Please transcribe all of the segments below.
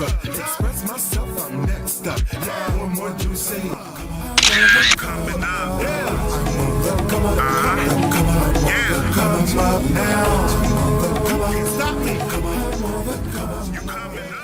extra. Express myself, I'm next up. Yeah, one more do say. Coming up. Yeah. Come on, yeah. Come up now. Come on, stop me. Come on, you coming up.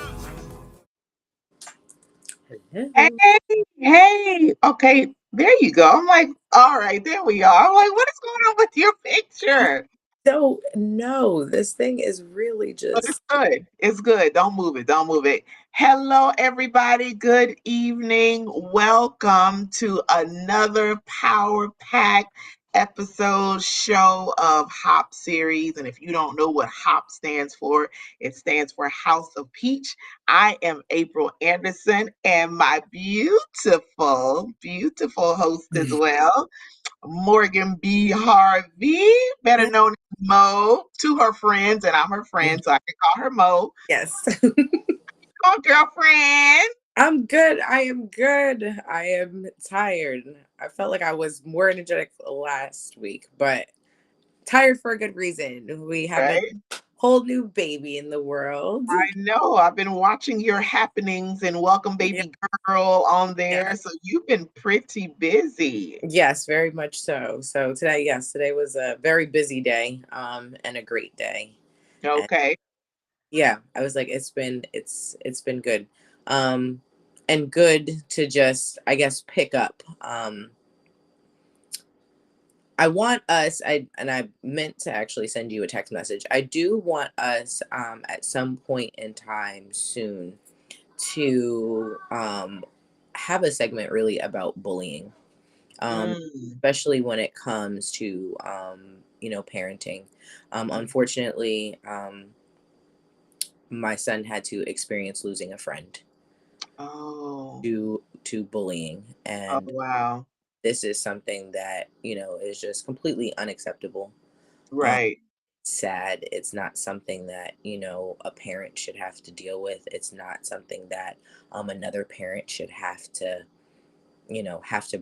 Hey, okay, there you go. I'm like, all right, there we are. I'm like, what is going on with your picture? Don't know. This thing is really But it's just good. It's good. Don't move it. Don't move it. Hello, everybody. Good evening. Welcome to another Power Pack episode show of HOP series. And if you don't know what HOP stands for, it stands for House of Peach. I am April Anderson, and my beautiful, beautiful host as well, Morgan B. Harvey, better known as Mo, to her friends, and I'm her friend, so I can call her Mo. yes. Come on, girlfriend. I'm good. I am good. I am tired. I felt like I was more energetic last week, but tired for a good reason. We have a Right? whole new baby in the world. I know. I've been watching your happenings and Welcome Yeah. Baby Girl on Yeah. there, so you've been pretty busy. Yes, very much so. So today was a very busy day, and a great day. And Okay. yeah, I was like, it's been good. Um, and good to just, I guess, pick up. I want us, I meant to actually send you a text message. I do want us, at some point in time soon to have a segment really about bullying, Mm. especially when it comes to parenting. Unfortunately, my son had to experience losing a friend Oh. to bullying, Oh, and wow. this is something that is just completely unacceptable. um, Right. Sad. It's not something that a parent should have to deal with. It's not something that another parent should have to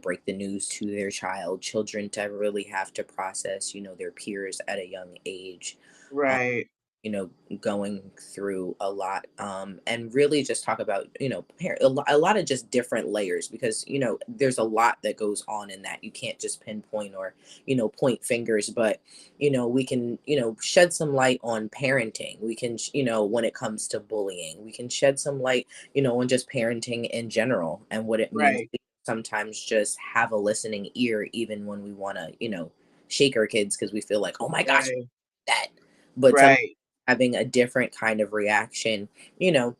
break the news to their child. Children to really have to process their peers at a young age, um, Right. you know going through a lot, and really just talk about a lot of just different layers, because there's a lot that goes on in that. You can't just pinpoint or point fingers, but we can shed some light on parenting. We can when it comes to bullying, we can shed some light on just parenting in general and what it means Right. to sometimes just have a listening ear, even when we want to shake our kids because we feel like, oh my gosh, Right. that. But some Right. having a different kind of reaction, you know,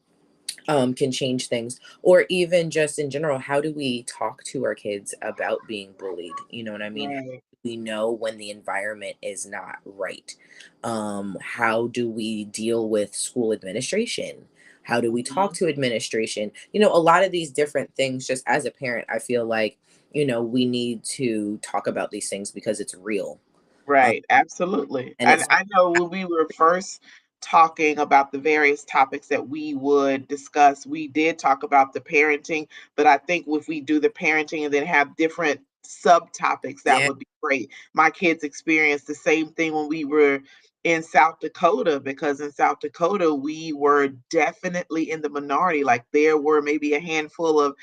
can change things. Or even just in general, how do we talk to our kids about being bullied? You know what I mean? How Right. do we know when the environment is not right? How do we deal with school administration? How do we talk Mhm. to administration? A lot of these different things, just as a parent, I feel like, we need to talk about these things because it's real. Um, Right, absolutely. and And it's I know when we were first talking about the various topics that we would discuss, we did talk about the parenting, but I think if we do the parenting and then have different subtopics, that yeah, would be great. My kids experienced the same thing when we were in South Dakota, because in South Dakota, we were definitely in the minority. Like there were maybe a handful of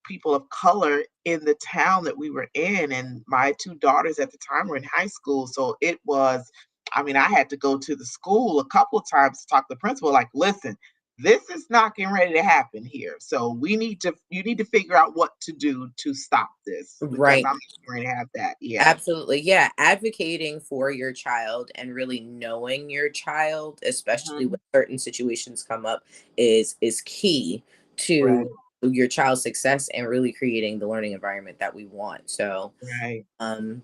people of color in the town that we were in. And my two daughters at the time were in high school. So it was, I mean, I had to go to the school a couple of times to talk to the principal, like, listen, this is not getting ready to happen here. So you need to figure out what to do to stop this because right. I'm not going to have that. Yeah. Absolutely. Yeah. Advocating for your child and really knowing your child, especially Mhm. when certain situations come up, is key Right. to your child's success and really creating the learning environment that we want. So, Right. um,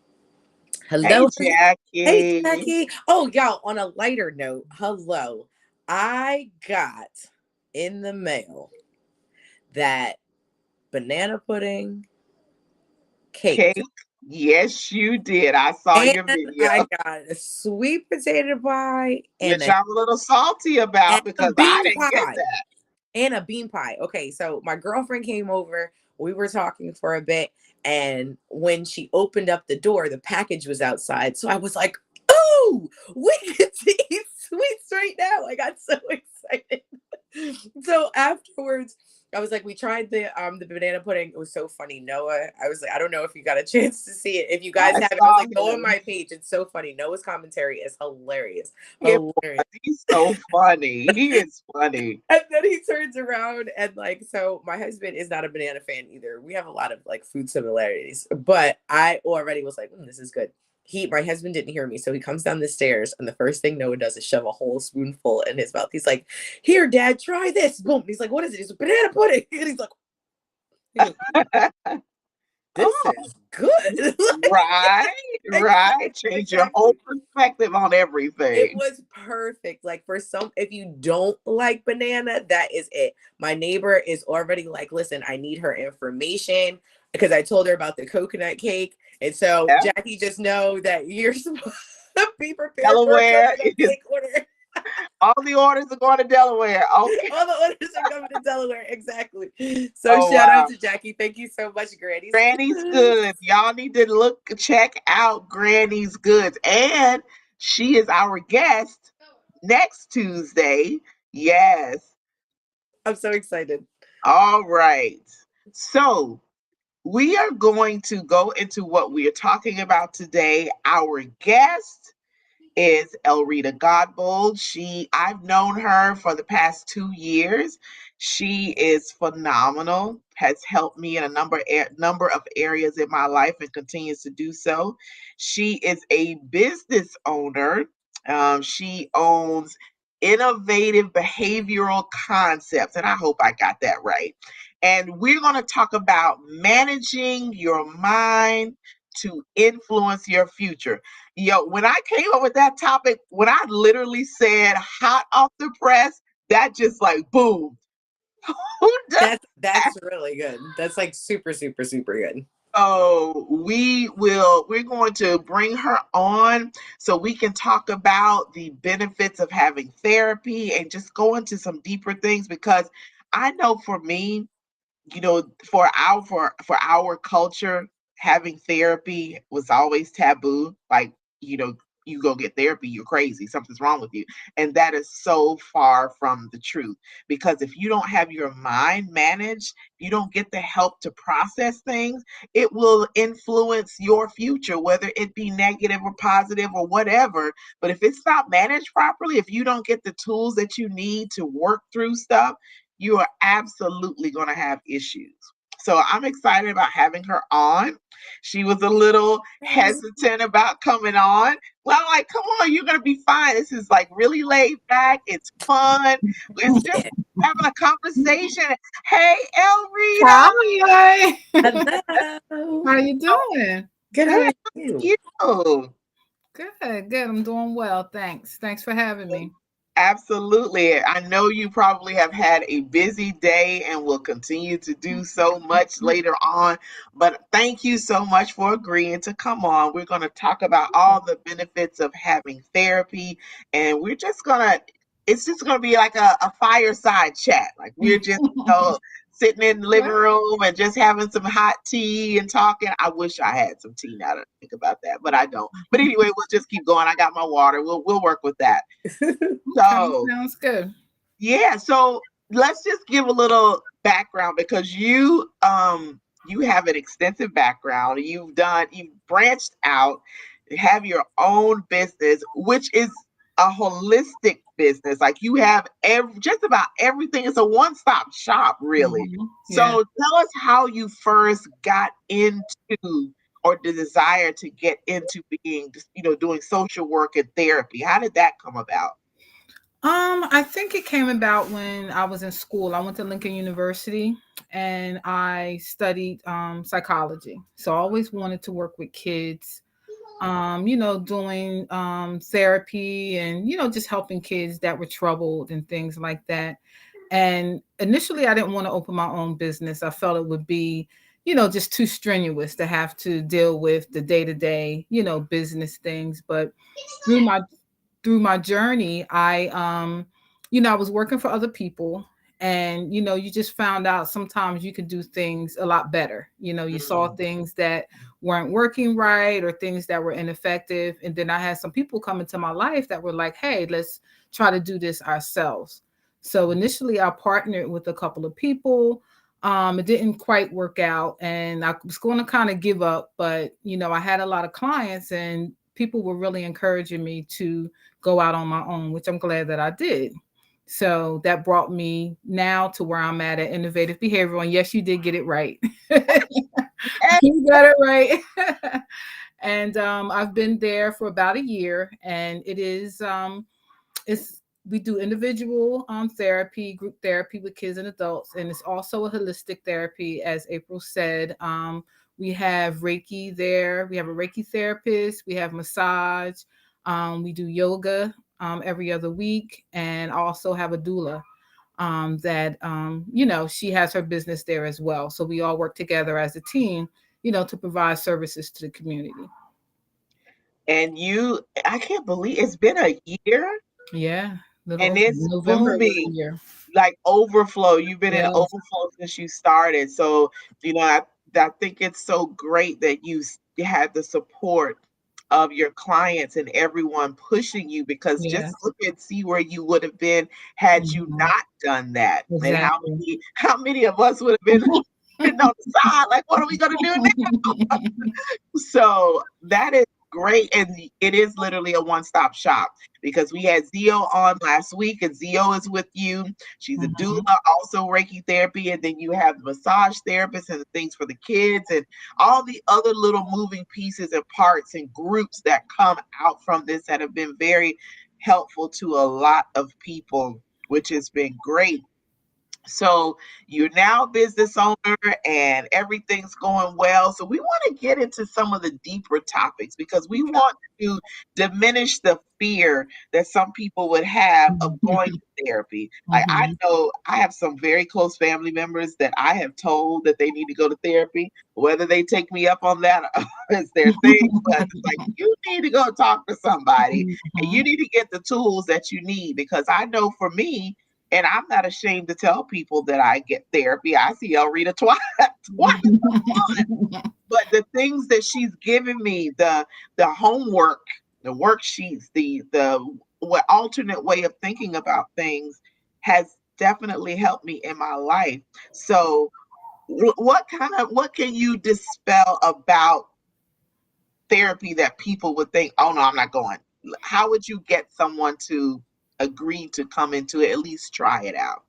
Hey, hello. Hey, Jackie. Jackie. Oh, y'all, on a lighter note, hello. I got in the mail that banana pudding cake. Kate. Yes, you did. I saw And your video. I got a sweet potato pie Which I'm a little salty and about a because I bean didn't get pie. that. And a bean pie. Okay, so my girlfriend came over. We were talking for a bit, and when she opened up the door, the package was outside. So I was like, "Oh, we get to eat sweets right now!" I got so excited. So afterwards, I was like, we tried the banana pudding. It was so funny. Noah, I was like, I don't know if you got a chance to see it. If you guys I have it, I was saw like, go on him. my page. It's so funny. Noah's commentary is hilarious. It Hilarious. was. He's so funny. He is funny. And then he turns around and like, so my husband is not a banana fan either. We have a lot of like food similarities, but I already was like, this is good. My husband didn't hear me, so he comes down the stairs, and the first thing Noah does is shove a whole spoonful in his mouth. He's like, "Here, Dad, try this." Boom. He's like, "What is it?" He's like, "Banana pudding." And he goes, "This Oh, is good." right, right. Change your whole Exactly. perspective on It everything. was perfect. Like for some, if you don't like banana, that is it. My neighbor is already like, listen, I need her information because I told her about the coconut cake. And so Yeah. Jackie, just know that you're supposed to be prepared for a Delaware coconut is cake order. all the orders are going to Delaware. Okay. All the orders are coming to Delaware. Exactly. So Oh shout out wow. to Jackie. Thank you so much, Granny's Granny's Goods. Goods. Y'all need to check out Granny's Goods. And she is our guest next Tuesday. Yes. I'm so excited. All right. So we are going to go into what we are talking about today. Our guest is Elrita Godbold. I've known her for the past 2 years. She is phenomenal, has helped me in a number of areas in my life and continues to do so. She is a business owner. She owns Innovative Behavioral Concepts, and I hope I got that right. And we're going to talk about managing your mind to influence your future. Yo, when I came up with that topic, when I literally said hot off the press, that just like boom. Who does that? That's really good. That's like super, super, super good. So we're going to bring her on so we can talk about the benefits of having therapy and just go into some deeper things because I know for me, for our culture, having therapy was always taboo. Like, you know, you go get therapy, you're crazy, something's wrong with you. And that is so far from the truth. Because if you don't have your mind managed, if you don't get the help to process things, it will influence your future, whether it be negative or positive or whatever. But if it's not managed properly, if you don't get the tools that you need to work through stuff, you are absolutely going to have issues. So I'm excited about having her on. She was a little hesitant about coming on. Well, I'm like, come on, you're going to be fine. This is like really laid back. It's fun. It's just having a conversation. Hey, Elrita. Hi. Hello. How you doing? Good. How Good. are How you? are you? Good, good. I'm doing well. Thanks. Thanks for having me. Absolutely. I know you probably have had a busy day and will continue to do so much later on, but thank you so much for agreeing to come on. We're going to talk about all the benefits of having therapy, and it's just going to be like a fireside chat. Like we're just, sitting in the living Okay. room and just having some hot tea and talking. I wish I had some tea now to think about that, but I don't. But anyway, we'll just keep going. I got my water. We'll work with that. Okay. So, Sounds good. yeah, so let's just give a little background because you have an extensive background. You've branched out, have your own business, which is a holistic business. Like you have just about everything. It's a one-stop shop, really. So Yeah. tell us how you first got into or the desire to get into being, doing social work and therapy. How did that come about? I think it came about when I was in school. I went to Lincoln University and I studied psychology. So I always wanted to work with kids, doing therapy and, just helping kids that were troubled and things like that. And initially, I didn't want to open my own business. I felt it would be, just too strenuous to have to deal with the day to day, business things. But through my through my journey, I was working for other people, and you just found out sometimes you can do things a lot better. You saw Mm, things that weren't working right or things that were ineffective, and then I had some people come into my life that were like, "Hey, let's try to do this ourselves." So initially, I partnered with a couple of people. It didn't quite work out, and I was going to kind of give up. But I had a lot of clients, and people were really encouraging me to go out on my own, which I'm glad that I did. So that brought me now to where I'm at Innovative Behavioral. And yes, you did get it right. You got it right. And I've been there for about a year, and it's we do individual therapy, group therapy with kids and adults, and it's also a holistic therapy, as April said. We have Reiki there. We have a Reiki therapist. We have massage. We do yoga every other week, and I also have a doula that she has her business there as well. So we all work together as a team, to provide services to the community. And I can't believe it's been a year Yeah, and little it's November was a booming year. like overflow. You've been in Yes. overflow since you started. So, I think it's so great that you had the support of your clients and everyone pushing you, because just Yes. look and see where you would have been had you Mhm. not done that. And Exactly. how many of us would have been sitting on the side, like, what are we gonna do now? So that is great. And it is literally a one-stop shop, because we had Zio on last week, and Zio is with you. She's a doula, Mhm. also Reiki therapy. And then you have the massage therapist and the things for the kids and all the other little moving pieces and parts and groups that come out from this that have been very helpful to a lot of people, which has been great. So you're now a business owner and everything's going well. So we want to get into some of the deeper topics, because we Okay. want to diminish the fear that some people would have of going Mhm. to therapy. Like, I Mhm. know I have some very close family members that I have told that they need to go to therapy. Whether they take me up on that is their thing, but it's like, you need to go talk to somebody and you Mhm. need to get the tools that you need, because I know for me, and I'm not ashamed to tell people that I get therapy. I see Elrita twice, twice. But the things that she's given me, the homework, the worksheets, the what alternate way of thinking about things, has definitely helped me in my life. So, what can you dispel about therapy that people would think, oh no, I'm not going? How would you get someone to agree to come into it, at least try it out?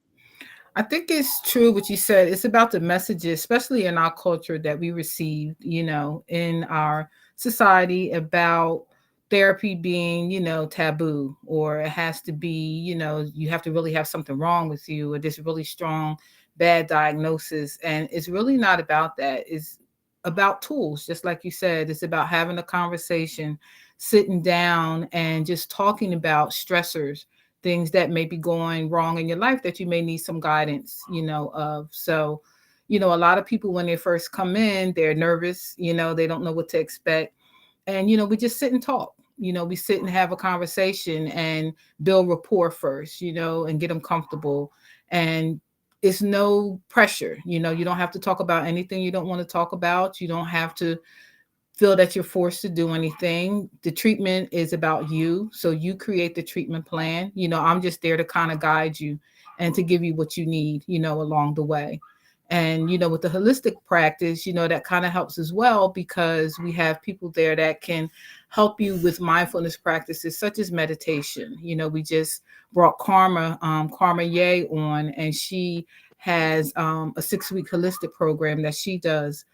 I think it's true what you said. It's about the messages, especially in our culture, that we received, in our society about therapy being, taboo, or it has to be, you have to really have something wrong with you, or this really strong bad diagnosis. And it's really not about that. It's about tools, just like you said. It's about having a conversation, sitting down and just talking about stressors, things that may be going wrong in your life that you may need some guidance, of. So, a lot of people, when they first come in, they're nervous, they don't know what to expect. And, we just sit and talk. We sit and have a conversation and build rapport first, and get them comfortable. And it's no pressure. You don't have to talk about anything you don't want to talk about. You don't have to feel that you're forced to do anything. The treatment is about you. So you create the treatment plan. I'm just there to kind of guide you and to give you what you need, along the way. And, with the holistic practice, that kind of helps as well, because we have people there that can help you with mindfulness practices such as meditation. We just brought Karma Ye on, and she has a 6-week holistic program that she does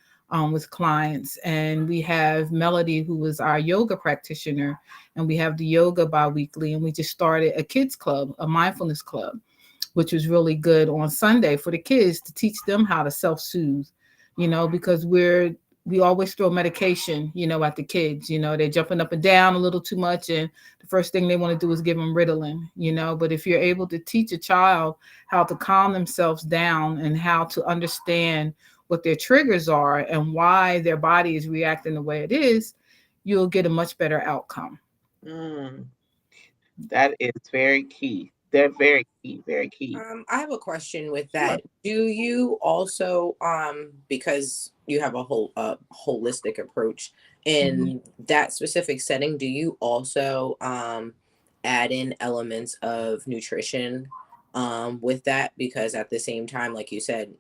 with clients. And we have Melody, who is our yoga practitioner, and we have the yoga biweekly. And we just started a kids club, a mindfulness club, which was really good on Sunday for the kids, to teach them how to self-soothe, because we always throw medication, at the kids. They're jumping up and down a little too much, and the first thing they want to do is give them Ritalin. But if you're able to teach a child how to calm themselves down and how to understand what their triggers are and why their body is reacting the way it is, you'll get a much better outcome. Mm, that is very key. They're very key, very key. I have a question with Sure. that. Do you also, because you have a whole holistic approach Mhm. in that specific setting, do you also add in elements of nutrition with that, because at the same time, like you said,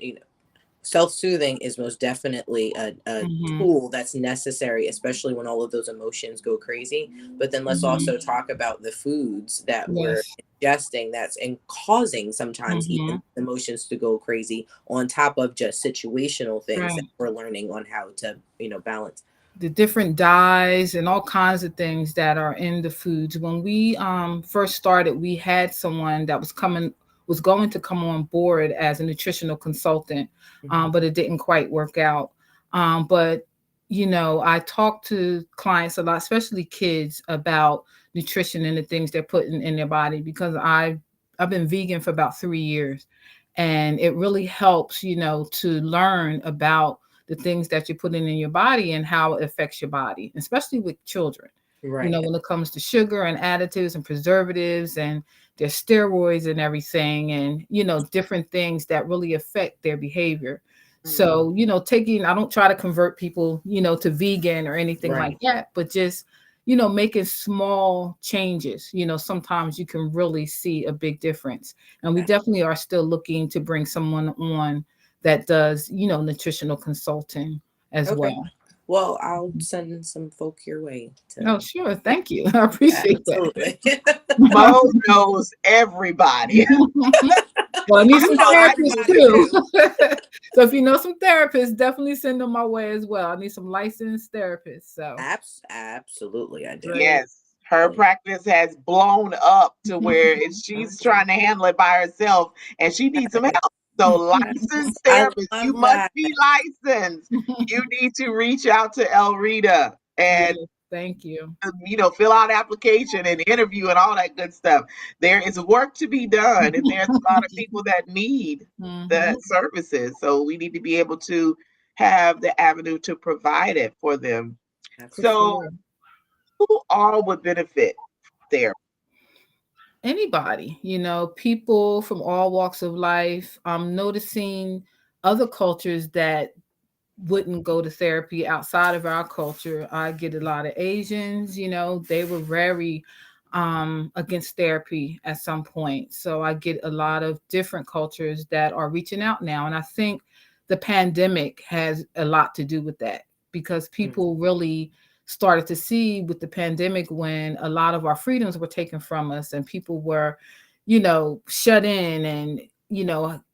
self-soothing is most definitely a Mhm. tool that's necessary, especially when all of those emotions go crazy. But then let's Mhm. also talk about the foods that we're Yes. ingesting that's and causing sometimes even Mhm. emotions to go crazy, on top of just situational things that Right. we're learning on how to, balance. The different dyes and all kinds of things that are in the foods. When we first started, we had someone that was going to come on board as a nutritional consultant, Mhm. but it didn't quite work out. But I talk to clients a lot, especially kids, about nutrition and the things they're putting in their body because I've been vegan for about 3 years, and it really helps, to learn about the things that you're putting in your body and how it affects your body, especially with children. Right. When it comes to sugar and additives and preservatives and their steroids and everything, and different things that really affect their behavior. Mm. So, I don't try to convert people, to vegan or anything like Right. that, but just, making small changes, sometimes you can really see a big difference. And we definitely are still looking to bring someone on that does, nutritional consulting as Okay. well. Well, I'll send some folk your way Oh, to. sure. Thank you. I appreciate that. Absolutely. Mo knows everybody. Well, I need You some know therapists everybody too. too. So if you know some therapists, definitely send them my way as well. I need some licensed therapists. So Absolutely, I do. great. Yes, her practice has blown up to where she's Okay. trying to handle it by herself and she needs some help. So, licensed I therapists, you love must that. be licensed. You need to reach out to Elrita Yes, and thank you. fill out application and interview and all that good stuff. There is work to be done, and there's a lot of people that need Hmm. the services. So we need to be able to have the avenue to provide it for them. For Absolutely. So sure. who all would benefit there? Anybody, people from all walks of life. I'm noticing other cultures that wouldn't go to therapy outside of our culture. I get a lot of Asians, they were very against therapy at some point. So I get a lot of different cultures that are reaching out now. And I think the pandemic has a lot to do with that because Mm. people really started to see with the pandemic when a lot of our freedoms were taken from us and people were, shut in and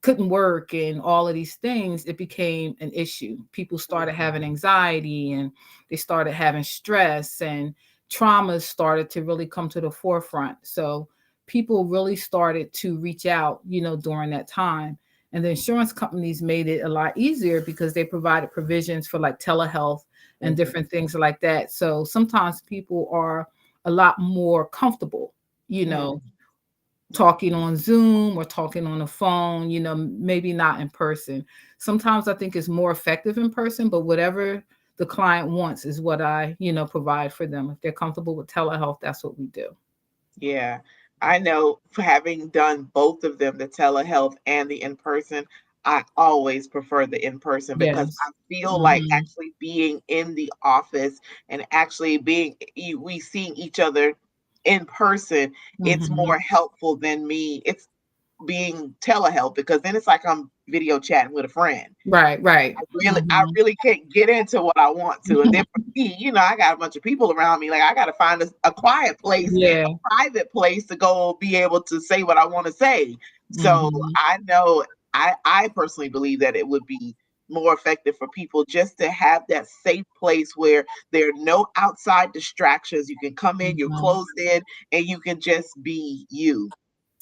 couldn't work and all of these things, it became an issue. People started Mhm. having anxiety and they started having stress and traumas started to really come to the forefront. So people really started to reach out, during that time. And the insurance companies made it a lot easier because they provided provisions for like telehealth and Mhm. different things like that. So sometimes people are a lot more comfortable, you know, Mhm. talking on Zoom or talking on the phone, maybe not in person. Sometimes I think it's more effective in person, but whatever the client wants is what I, provide for them. If they're comfortable with telehealth, that's what we do. Yeah, I know having done both of them, the telehealth and the in person, I always prefer the in person because Yes. I feel like Hmm. actually being in the office and actually we seeing each other in person, it's Hmm. more helpful than me. It's being telehealth because then it's like I'm video chatting with a friend. Right, right. I Hmm. really can't get into what I want to. And then for me, I got a bunch of people around me. Like I got to find a quiet place, Yeah. a private place to go be able to say what I want to say. So Hmm. I know I personally believe that it would be more effective for people just to have that safe place where there are no outside distractions. You can come in, you're Hmm. closed in, and you can just be you.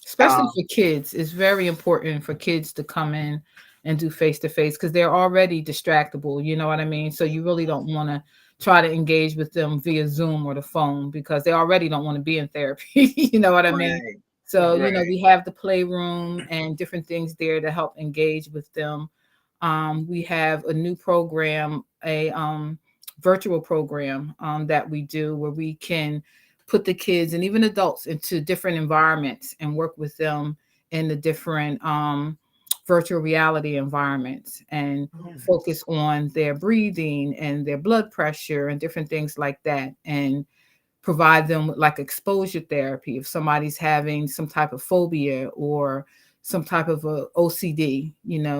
Especially Um, for kids, it's very important for kids to come in and do face to face because they're already distractible. You know what I mean? So you really don't want to try to engage with them via Zoom or the phone because they already don't want to be in therapy. You know what I mean? right, So, right. we have the playroom and different things there to help engage with them. We have a new program, a virtual program that we do where we can put the kids and even adults into different environments and work with them in the different virtual reality environments and Yes. focus on their breathing and their blood pressure and different things like that. And provide them with like exposure therapy. If somebody's having some type of phobia or some type of a OCD,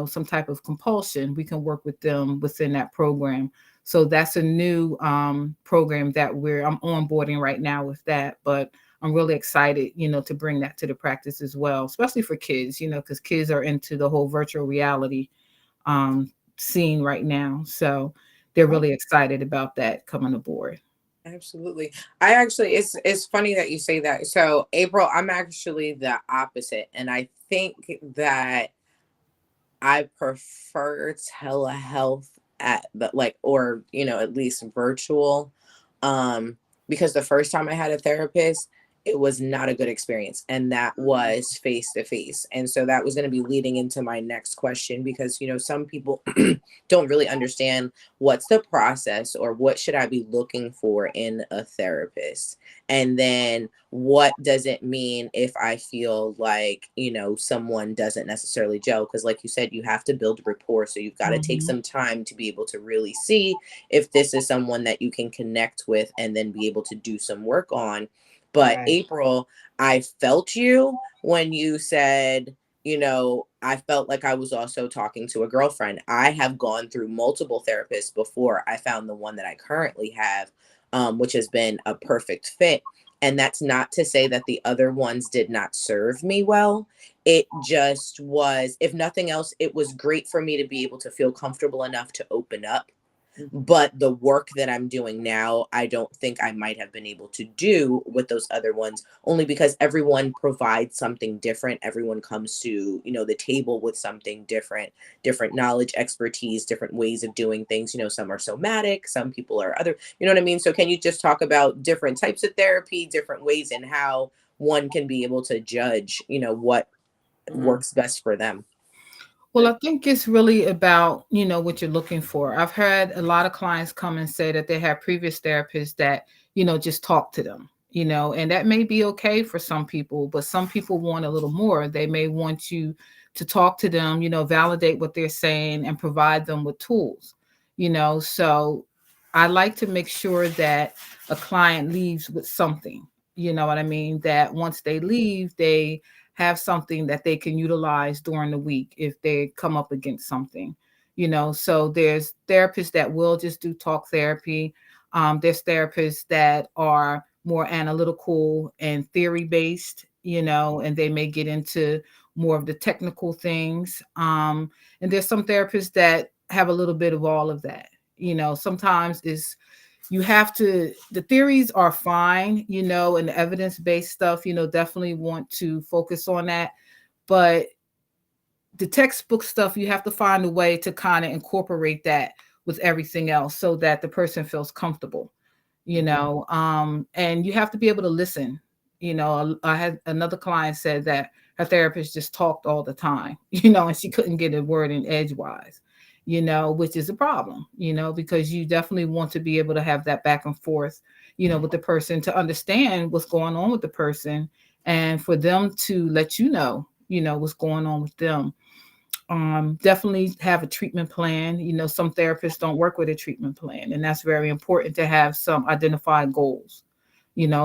some type of compulsion, we can work with them within that program. So that's a new program that I'm onboarding right now with that. But I'm really excited, to bring that to the practice as well, especially for kids, because kids are into the whole virtual reality um, scene right now. So they're Oh, really excited about that coming aboard. absolutely. I actually, it's funny that you say that. So, April, I'm actually the opposite, and I think that I prefer telehealth at but like or at least virtual, um because the first time I had a therapist, it was not a good experience, and that was face to face. And so that was going to be leading into my next question, because some people don't really understand what's the process, or what should I be looking for in a therapist, and then what does it mean if I feel like someone doesn't necessarily gel, because like you said, you have to build rapport, so you've got to take Hmm. some time to be able to really see if this is someone that you can connect with and then be able to do some work on. But Right. April, I felt you when you said, I felt like I was also talking to a girlfriend. I have gone through multiple therapists before I found the one that I currently have, which has been a perfect fit. And that's not to say that the other ones did not serve me well. It just was, if nothing else, it was great for me to be able to feel comfortable enough to open up. Mhm. But the work that I'm doing now, I don't think I might have been able to do with those other ones, only because everyone provides something different. Everyone comes to, the table with something different, different knowledge, expertise, different ways of doing things. Some are somatic, some people are other, you know what I mean? So can you just talk about different types of therapy, different ways, and how one can be able to judge, what Mhm. works best for them? Well, I think it's really about, what you're looking for. I've had a lot of clients come and say that they have previous therapists that, just talk to them, and that may be okay for some people, but some people want a little more. They may want you to talk to them, validate what they're saying and provide them with tools, So I like to make sure that a client leaves with something, you know what I mean? That once they leave, they have something that they can utilize during the week if they come up against something, So there's therapists that will just do talk therapy. There's therapists that are more analytical and theory based, and they may get into more of the technical things. And there's some therapists that have a little bit of all of that. Sometimes it's you have to the theories are fine, and the evidence-based stuff, definitely want to focus on that. But the textbook stuff, you have to find a way to kind of incorporate that with everything else so that the person feels comfortable, and you have to be able to listen. I had another client said that her therapist just talked all the time, and she couldn't get a word in edgewise, which is a problem, because you definitely want to be able to have that back and forth, with the person, to understand what's going on with the person, and for them to let what's going on with them. Definitely have a treatment plan. Some therapists don't work with a treatment plan, and that's very important to have some identified goals.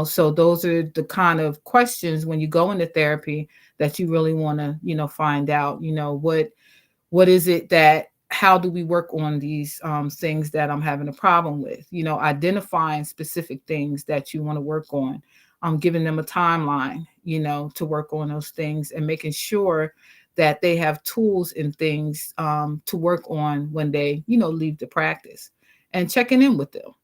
So those are the kind of questions when you go into therapy that you really want to, find out. What is it that how do we work on these things that I'm having a problem with? Identifying specific things that you want to work on, giving them a timeline, to work on those things, and making sure that they have tools and things to work on when they, leave the practice, and checking in with them.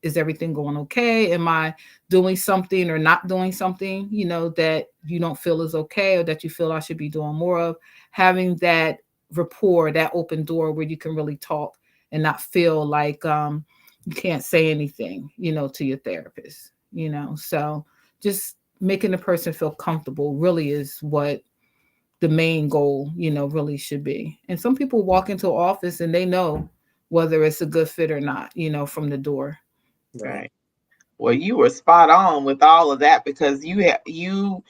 Is everything going okay? Am I doing something or not doing something, that you don't feel is okay, or that you feel I should be doing more of? Having that rapport, that open door where you can really talk and not feel like you can't say anything, to your therapist, So just making the person feel comfortable really is what the main goal, really should be. And some people walk into an office and they know whether it's a good fit or not, from the door. Right. Right. Well, you were spot on with all of that because you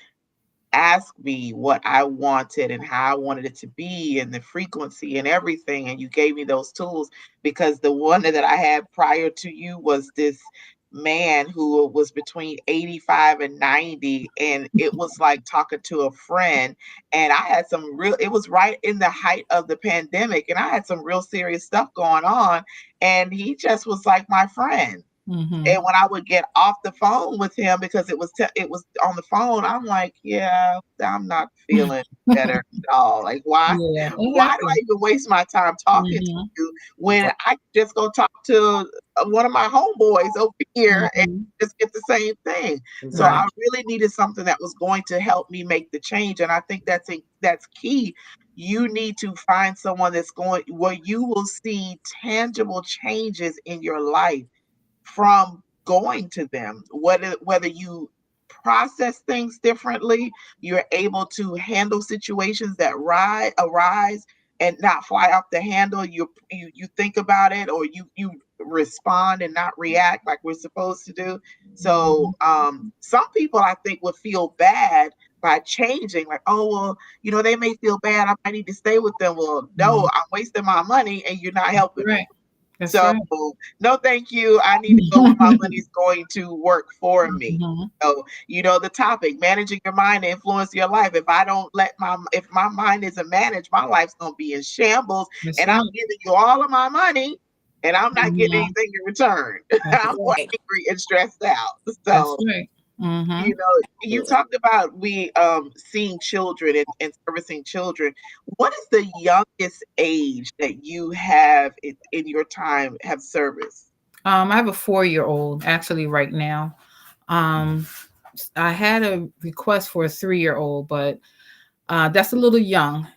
asked me what I wanted and how I wanted it to be and the frequency and everything, and you gave me those tools because the one that I had prior to you was this man who was between 85 and 90, and it was like talking to a friend. And I had some real, it was right in the height of the pandemic, and I had some real serious stuff going on, and he just was like my friend. Mm-hmm. And when I would get off the phone with him, because it was on the phone, I'm like, yeah, I'm not feeling better at all. Like, Yeah, it why do I happens. even waste my time talking to Mm-hmm. you when Right. I just go talk to one of my homeboys over here and Mm-hmm. just get the same thing? So Right. I Right. really needed something that was going to help me make the change, and I think that's key. You need to find someone that's going where you will see tangible changes in your life from going to them. Whether you process things differently, you're able to handle situations that arise and not fly off the handle. You think about it, or you respond and not react like we're supposed to do. So Mm-hmm. some people, I think, would feel bad by changing, like, oh well, they may feel bad, I might need to stay with them. Well, no, Mm-hmm. I'm wasting my money and you're not helping me. Right. That's So, right. no, thank you. I need to go where my money's going to work for me. Mm-hmm. So, the topic, managing your mind to influence your life. If my mind isn't managed, my life's going to be in shambles, That's and I'm right. giving you all of my money and I'm not getting Mm-hmm. anything in return. That's I'm right. angry and stressed out. That's So, right. Mm-hmm. you Absolutely. talked about we seeing children and servicing children. What is the youngest age that you have in your time have service? I have a 4-year-old actually right now. Um, I had a request for a 3-year-old, but that's a little young,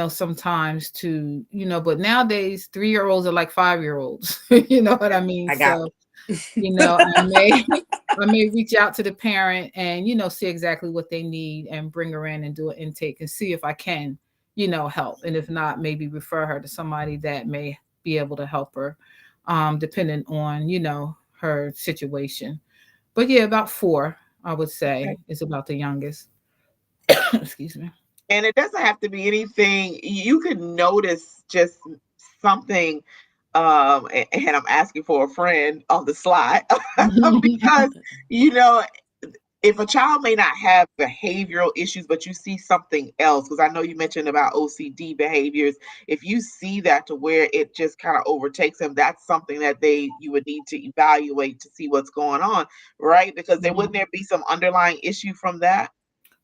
sometimes but nowadays 3-year-olds are like 5-year-olds. You know what I mean? I got So, one. I may I may reach out to the parent and see exactly what they need and bring her in and do an intake and see if I can, help. And if not, maybe refer her to somebody that may be able to help her, depending on, her situation. But yeah, about 4, I would say, Okay. is about the youngest. Excuse me. And it doesn't have to be anything. You can notice just something. And I'm asking for a friend on the slide because you know if a child may not have behavioral issues, but you see something else, because I know you mentioned about OCD behaviors, if you see that to where it just kind of overtakes them, that's something that you would need to evaluate to see what's going on, right? Because there wouldn't there be some underlying issue from that?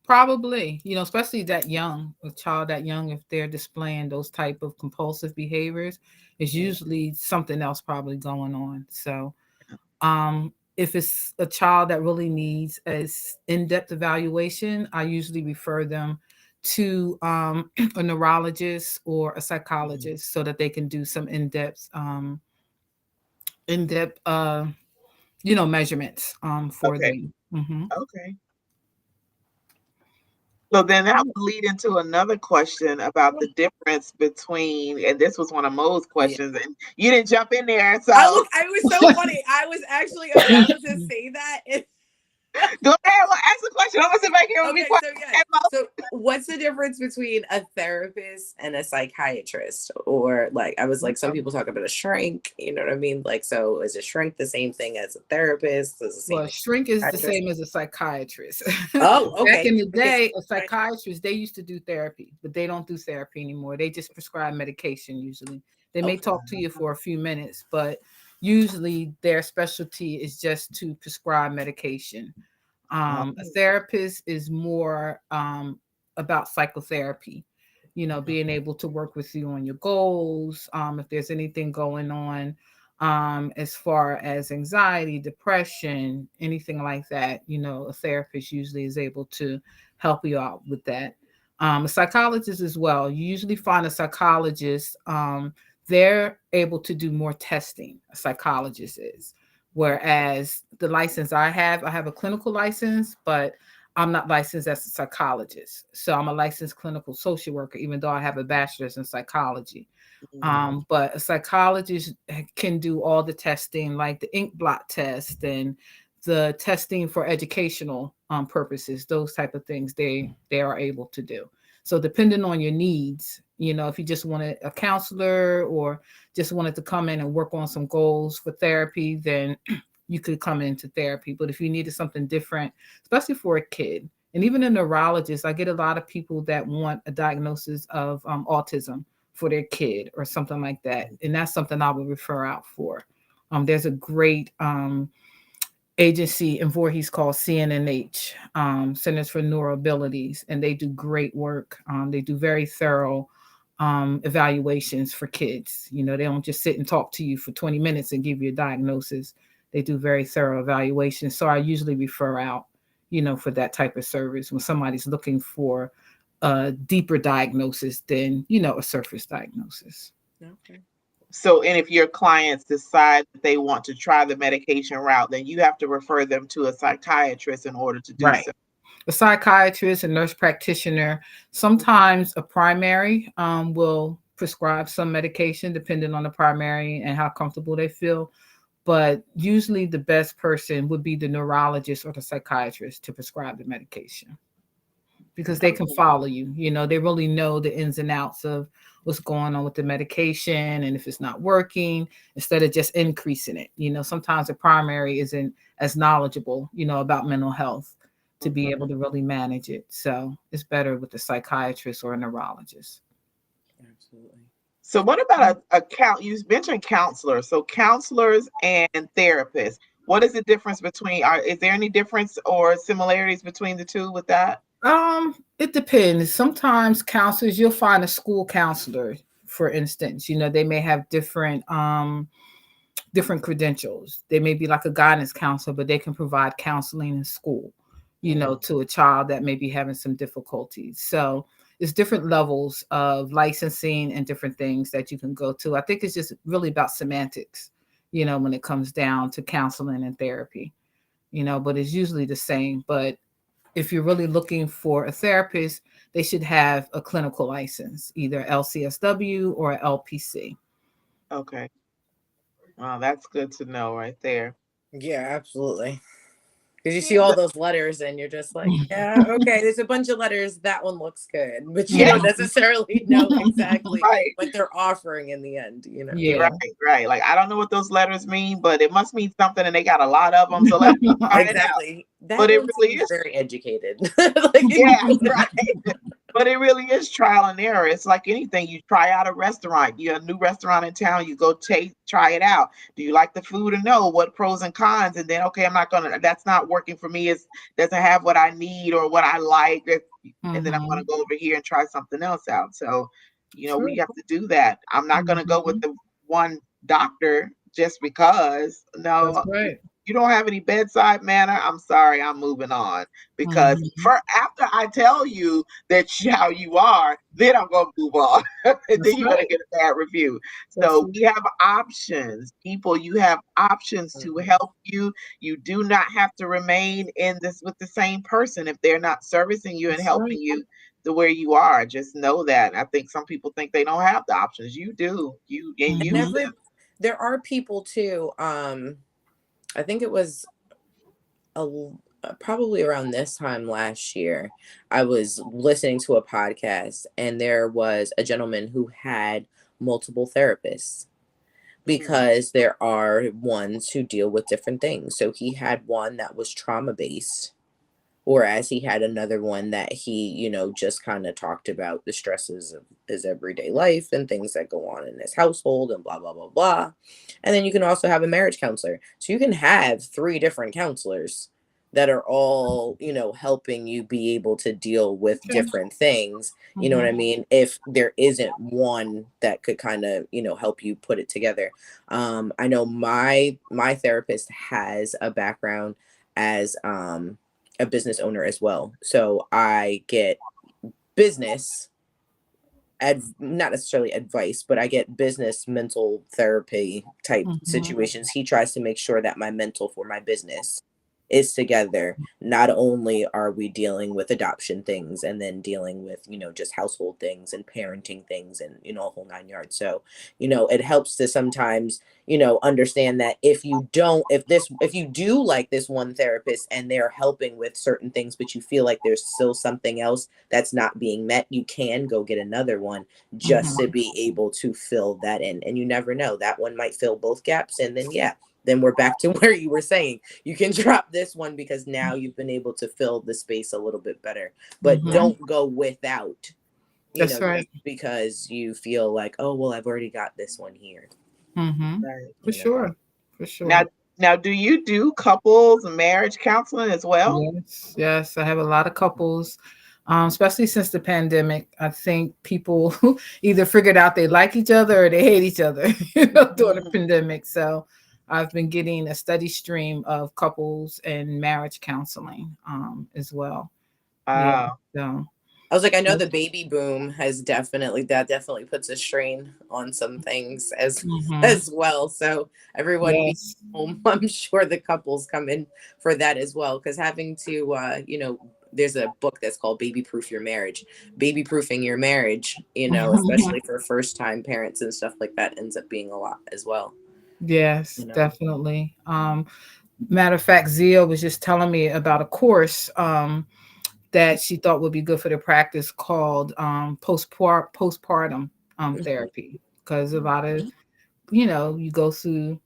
Probably, especially that young, a child that young, if they're displaying those type of compulsive behaviors, is Mm, usually something else probably going on. So, if it's a child that really needs a in-depth evaluation, I usually refer them to a neurologist or a mhm. psychologist so that they can do some in-depth, measurements for Okay, them. Hmm. okay. So then that would lead into another question about the difference between, and this was one of Mo's Yeah. questions, and you didn't jump in there, I so look. I was so funny. I was actually about to say that. go ahead. Well, ask the question. I'm gonna sit back here and be Okay, quiet. so yes. So what's the difference between a therapist and a psychiatrist? Or like I was like, some people talk about a shrink, you know what I mean? Like, so is a shrink the same thing as a therapist? Is the same Well, thing shrink as is a the psychiatrist? same as a psychiatrist. Oh, Back okay. in the Okay. day, a psychiatrist, they used to do therapy, but they don't do therapy anymore. They just prescribe medication usually. They may Okay. talk to you for a few minutes, but usually their specialty is just to prescribe medication. Oh, A therapist is more about psychotherapy, mhm. being able to work with you on your goals, if there's anything going on, as far as anxiety, depression, anything like that, a therapist usually is able to help you out with that. A psychologist as well. You usually find a psychologist, they're able to do more testing, a psychologist is. Whereas the license I have a clinical license, but I'm not licensed as a psychologist. So I'm a licensed clinical social worker, even though I have a bachelor's in psychology. Mhm. But a psychologist can do all the testing, like the ink blot test and the testing for educational purposes, those type of things they are able to do. So depending on your needs, if you just wanted a counselor or just wanted to come in and work on some goals for therapy, then you could come into therapy. But if you needed something different, especially for a kid, and even a neurologist, I get a lot of people that want a diagnosis of autism for their kid or something like that. And that's something I would refer out for. There's a great agency in Voorhees called CNNH, Centers for Neuroabilities, and they do great work. They do very thorough evaluations for kids. You know, they don't just sit and talk to you for 20 minutes and give you a diagnosis. They do very thorough evaluations. So I usually refer out, you know, for that type of service when somebody's looking for a deeper diagnosis than, you know, a surface diagnosis. Okay. So, and if your clients decide that they want to try the medication route, then you have to refer them to a psychiatrist in order to do Right. so. A psychiatrist, a nurse practitioner, sometimes a primary will prescribe some medication depending on the primary and how comfortable they feel. But usually the best person would be the neurologist or the psychiatrist to prescribe the medication because they can Okay. follow you. You know, they really know the ins and outs of what's going on with the medication and if it's not working, instead of just increasing it. You know, sometimes the primary isn't as knowledgeable, you know, about mental health to be able Mhm. to really manage it. So it's better with a psychiatrist or a neurologist. Absolutely. So, what about a count? You mentioned counselors. So, counselors and therapists. What is the difference between? Is there any difference or similarities between the two with that? It depends. Sometimes counselors, you'll find a school counselor, for instance, you know, they may have different credentials. They may be like a guidance counselor, but they can provide counseling in school, you know, Mhm. to a child that may be having some difficulties. So it's different levels of licensing and different things that you can go to. I think it's just really about semantics, you know, when it comes down to counseling and therapy, you know, but it's usually the same. But if you're really looking for a therapist, they should have a clinical license, either LCSW or LPC. Okay. Well, that's good to know right there. Yeah, absolutely. Because you see all those letters and you're just like, yeah, okay, there's a bunch of letters. That one looks good. But you Yeah, don't necessarily know exactly right. what they're offering in the end, you know? Yeah. Right, right. Like, I don't know what those letters mean, but it must mean something, and they got a lot of them. So let's try it out. Exactly. That But it one really seems is, very educated. Like, yeah, right. But it really is trial and error. It's like anything. You try out a restaurant. You have a new restaurant in town. You go try it out. Do you like the food or no? What pros and cons? And then, okay, I'm not gonna. That's not working for me. It doesn't have what I need or what I like. And then I'm gonna Mhm. go over here and try something else out. So, we true. have to do that. I'm not gonna go with Mhm. the one doctor just because. That's No, right. you don't have any bedside manner, I'm sorry, I'm moving on. Because Mhm. for after I tell you that how you are, then I'm gonna move on. And then That's you're gonna right. get a bad review. That's So right. we have options. People, you have options to Mhm. help you. You do not have to remain in this with the same person if they're not servicing you and That's helping right. you to where you are. Just know that. I think some people think they don't have the options. You do. You and And use Mhm. them. there are people too. I think it was probably around this time last year, I was listening to a podcast and there was a gentleman who had multiple therapists Mm, because there are ones who deal with different things. So he had one that was trauma based, whereas he had another one that he, just kind of talked about the stresses of his everyday life and things that go on in his household and blah, blah, blah, blah. And then you can also have a marriage counselor. So you can have three different counselors that are all, helping you be able to deal with Okay. different things. You know what Mhm. I mean? If there isn't one that could kind of, help you put it together. I know my therapist has a background as a business owner as well. So I get business not necessarily advice, but I get business mental therapy type Mhm. situations. He tries to make sure that my mental for my business is together. Not only are we dealing with adoption things and then dealing with, just household things and parenting things and, a whole nine yards. So, it helps to sometimes, understand that if you do like this one therapist and they're helping with certain things, but you feel like there's still something else that's not being met, you can go get another one just to Mhm. be able to fill that in. And you never know, that one might fill both gaps. And then, yeah, then we're back to where you were saying you can drop this one because now you've been able to fill the space a little bit better. But Mhm. don't go without, That's right. just because you feel like, oh, well, I've already got this one here, Mhm. Right. For you know. sure. For Now, sure. do you do couples marriage counseling as well? Yes, yes. I have a lot of couples, especially since the pandemic. I think people either figured out they like each other or they hate each other, during the Mhm. pandemic. So I've been getting a steady stream of couples and marriage counseling, as well. Yeah. Wow. So I was like, I know yes. the baby boom has definitely puts a strain on some things as Mhm. as well. So everyone be Yes. home. I'm sure the couples come in for that as well. Because having to, there's a book that's called Baby Proof Your Marriage. Baby proofing your marriage, especially for first time parents and stuff like that, ends up being a lot as well. Yes, You know. definitely. Matter of fact, Zia was just telling me about a course, that she thought would be good for the practice called, postpartum, Mhm. therapy, because a lot of, you go through,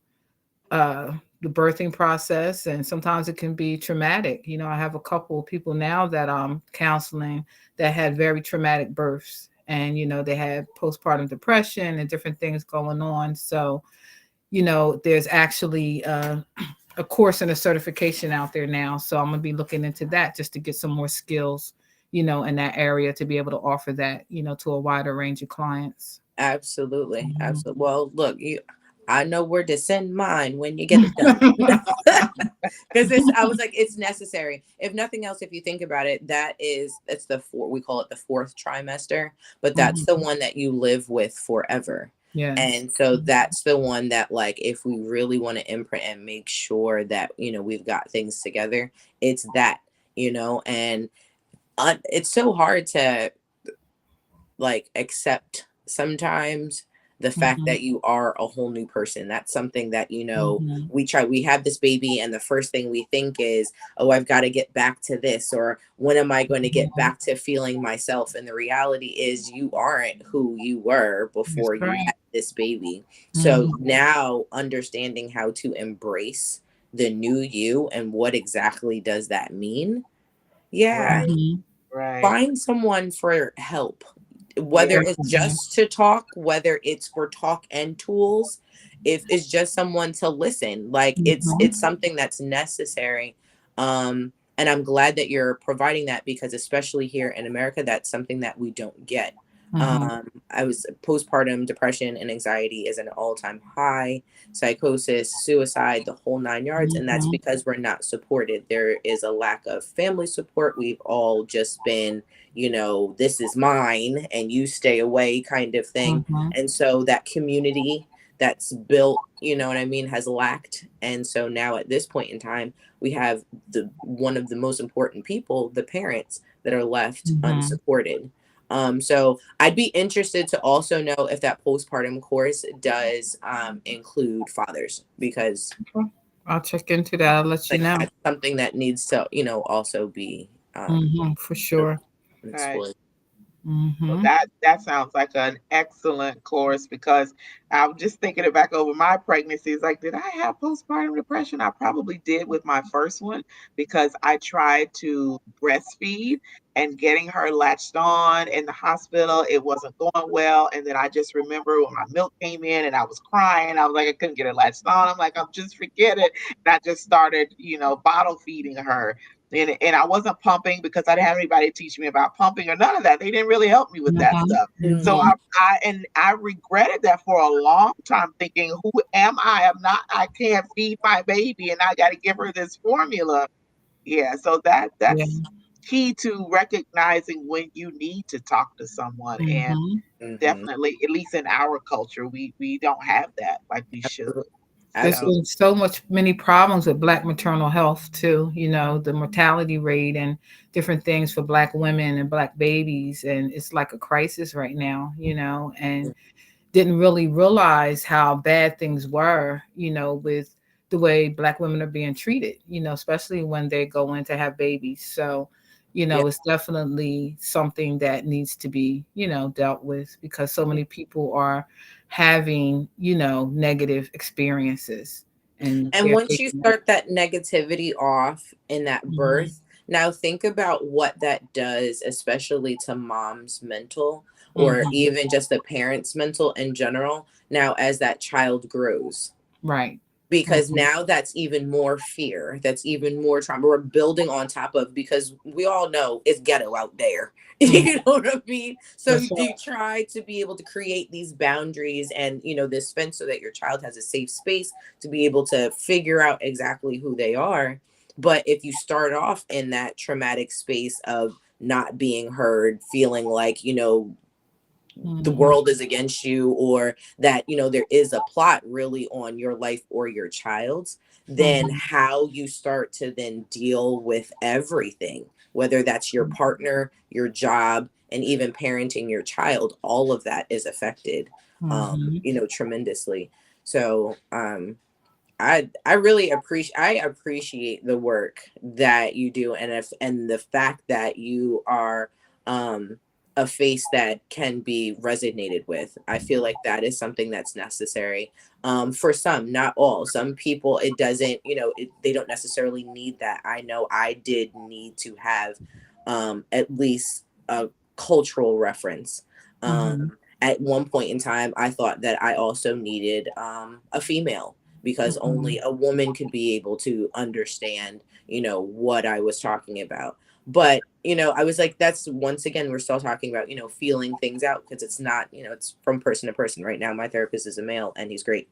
the birthing process, and sometimes it can be traumatic. I have a couple of people now that I'm counseling that had very traumatic births, and they had postpartum depression and different things going on. So there's actually, a course and a certification out there now. So I'm gonna be looking into that just to get some more skills, in that area to be able to offer that, to a wider range of clients. Absolutely, Mhm. absolutely. Well, look, I know where to send mine when you get it done. Because I was like, it's necessary. If nothing else, if you think about it, it's we call it the fourth trimester, but that's the Mhm. one that you live with forever. Yes. And so that's the one that, like, if we really want to imprint and make sure that, we've got things together, it's that, and it's so hard to, like, accept sometimes the fact Mhm. that you are a whole new person. That's something that, Mhm. we have this baby, and the first thing we think is, oh, I've got to get back to this, or when am I going to get Mhm. back to feeling myself? And the reality is, you aren't who you were That's before you right. had this baby. So Mhm. now understanding how to embrace the new you and what exactly does that mean? Yeah, Right. Mhm. Right. find someone for help, whether Yeah. it's Definitely. just to talk, whether it's for talk and tools, if it's just someone to listen, like, it's Mhm. something that's necessary. And I'm glad that you're providing that, because especially here in America, that's something that we don't get. Mhm. I was Postpartum depression and anxiety is an all-time high, psychosis, suicide, the whole nine yards, and that's Mhm. because we're not supported. There is a lack of family support. We've all just been, this is mine and you stay away kind of thing. Mhm. And so that community that's built, you know what I mean, has lacked. And so now at this point in time, we have the one of the most important people, the parents, that are left Mhm. unsupported. So I'd be interested to also know if that postpartum course does include fathers, because, Okay. I'll check into that. I'll let you like, know. that's something that needs to, also be For sure. Right. explored. Well, Mhm. that sounds like an excellent course because I'm just thinking it back over my pregnancies. Like, did I have postpartum depression? I probably did with my first one because I tried to breastfeed and getting her latched on in the hospital. It wasn't going well. And then I just remember when my milk came in and I was crying. I was like, I couldn't get her latched on. I'm like, I'll just forget it. And I just started, bottle feeding her and I wasn't pumping because I didn't have anybody to teach me about pumping or none of that. They didn't really help me with that Mhm. stuff. So Mhm. I regretted that for a long time, thinking, "Who am I? I'm not. I can't feed my baby, and I got to give her this formula." Yeah, so Yeah. that's key to recognizing when you need to talk to someone, and Mhm. Mhm. definitely, at least in our culture, we don't have that like we should. There's So Absolutely. been so much many problems with Black maternal health too, the mortality rate and different things for Black women and Black babies. And it's like a crisis right now, and didn't really realize how bad things were, with the way Black women are being treated, especially when they go in to have babies. So, Yeah. it's definitely something that needs to be, dealt with because so many people are having, negative experiences. and And they're once you taking it. start that negativity off in that Mhm. birth, now think about what that does, especially to mom's mental or Mhm. even just the parent's mental in general, now as that child grows. Right. Because Mhm. now that's even more fear, that's even more trauma we're building on top of, because we all know it's ghetto out there. Mhm. You know what I mean? So That's you right. try to be able to create these boundaries and, this fence, so that your child has a safe space to be able to figure out exactly who they are. But if you start off in that traumatic space of not being heard, feeling like, the Mhm. world is against you, or that there is a plot really on your life or your child's, then Mhm. how you start to then deal with everything, whether that's your partner, your job, and even parenting your child, all of that is affected, Mhm. tremendously. So I really appreciate the work that you do, and the fact that you are um a face that can be resonated with. I feel like that is something that's necessary, for some, not all. Some people, it doesn't, they don't necessarily need that. I know I did need to have at least a cultural reference. Mhm. At one point in time, I thought that I also needed a female, because Mhm. only a woman could be able to understand, what I was talking about. But, I was like, that's, once again, we're still talking about, feeling things out, because it's not, it's from person to person. Right now, my therapist is a male and he's great.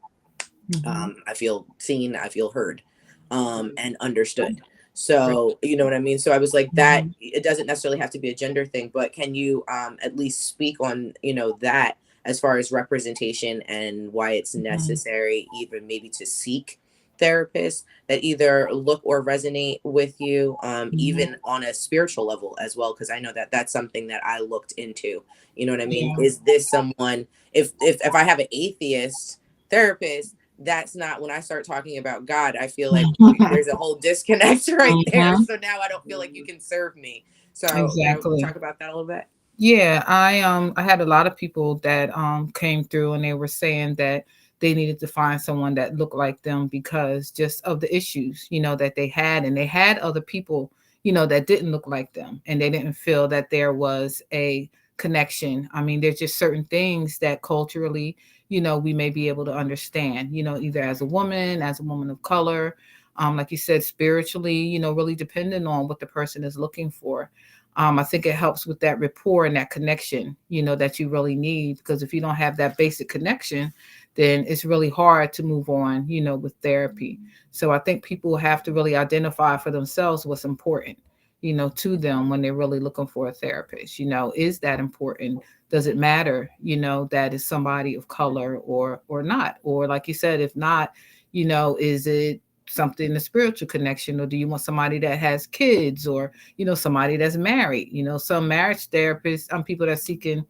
Mhm. I feel seen, I feel heard, Mhm. and understood. Right. So, you know what I mean? So I was like, that Mhm. it doesn't necessarily have to be a gender thing, but can you at least speak on, that, as far as representation and why it's Mhm. necessary, even maybe to seek therapists that either look or resonate with you, Mhm. even on a spiritual level as well, because I know that that's something that I looked into. You know what I mean? Yeah. Is this someone, if I have an atheist therapist, that's not, when I start talking about God, I feel like there's a whole disconnect right there. Mhm. So now I don't feel like you Mhm. can serve me. So, Exactly. talk about that a little bit. Yeah, I had a lot of people that came through and they were saying that they needed to find someone that looked like them because just of the issues, that they had, and they had other people, that didn't look like them, and they didn't feel that there was a connection. I mean, there's just certain things that culturally, we may be able to understand, either as a woman of color, like you said, spiritually, really depending on what the person is looking for. I think it helps with that rapport and that connection, that you really need. Because if you don't have that basic connection, then it's really hard to move on, with therapy. So I think people have to really identify for themselves what's important, to them when they're really looking for a therapist. Is that important? Does it matter, that is somebody of color or not? Or like you said, if not, is it something, a spiritual connection, or do you want somebody that has kids, or somebody that's married? Some marriage therapists, people that are seeking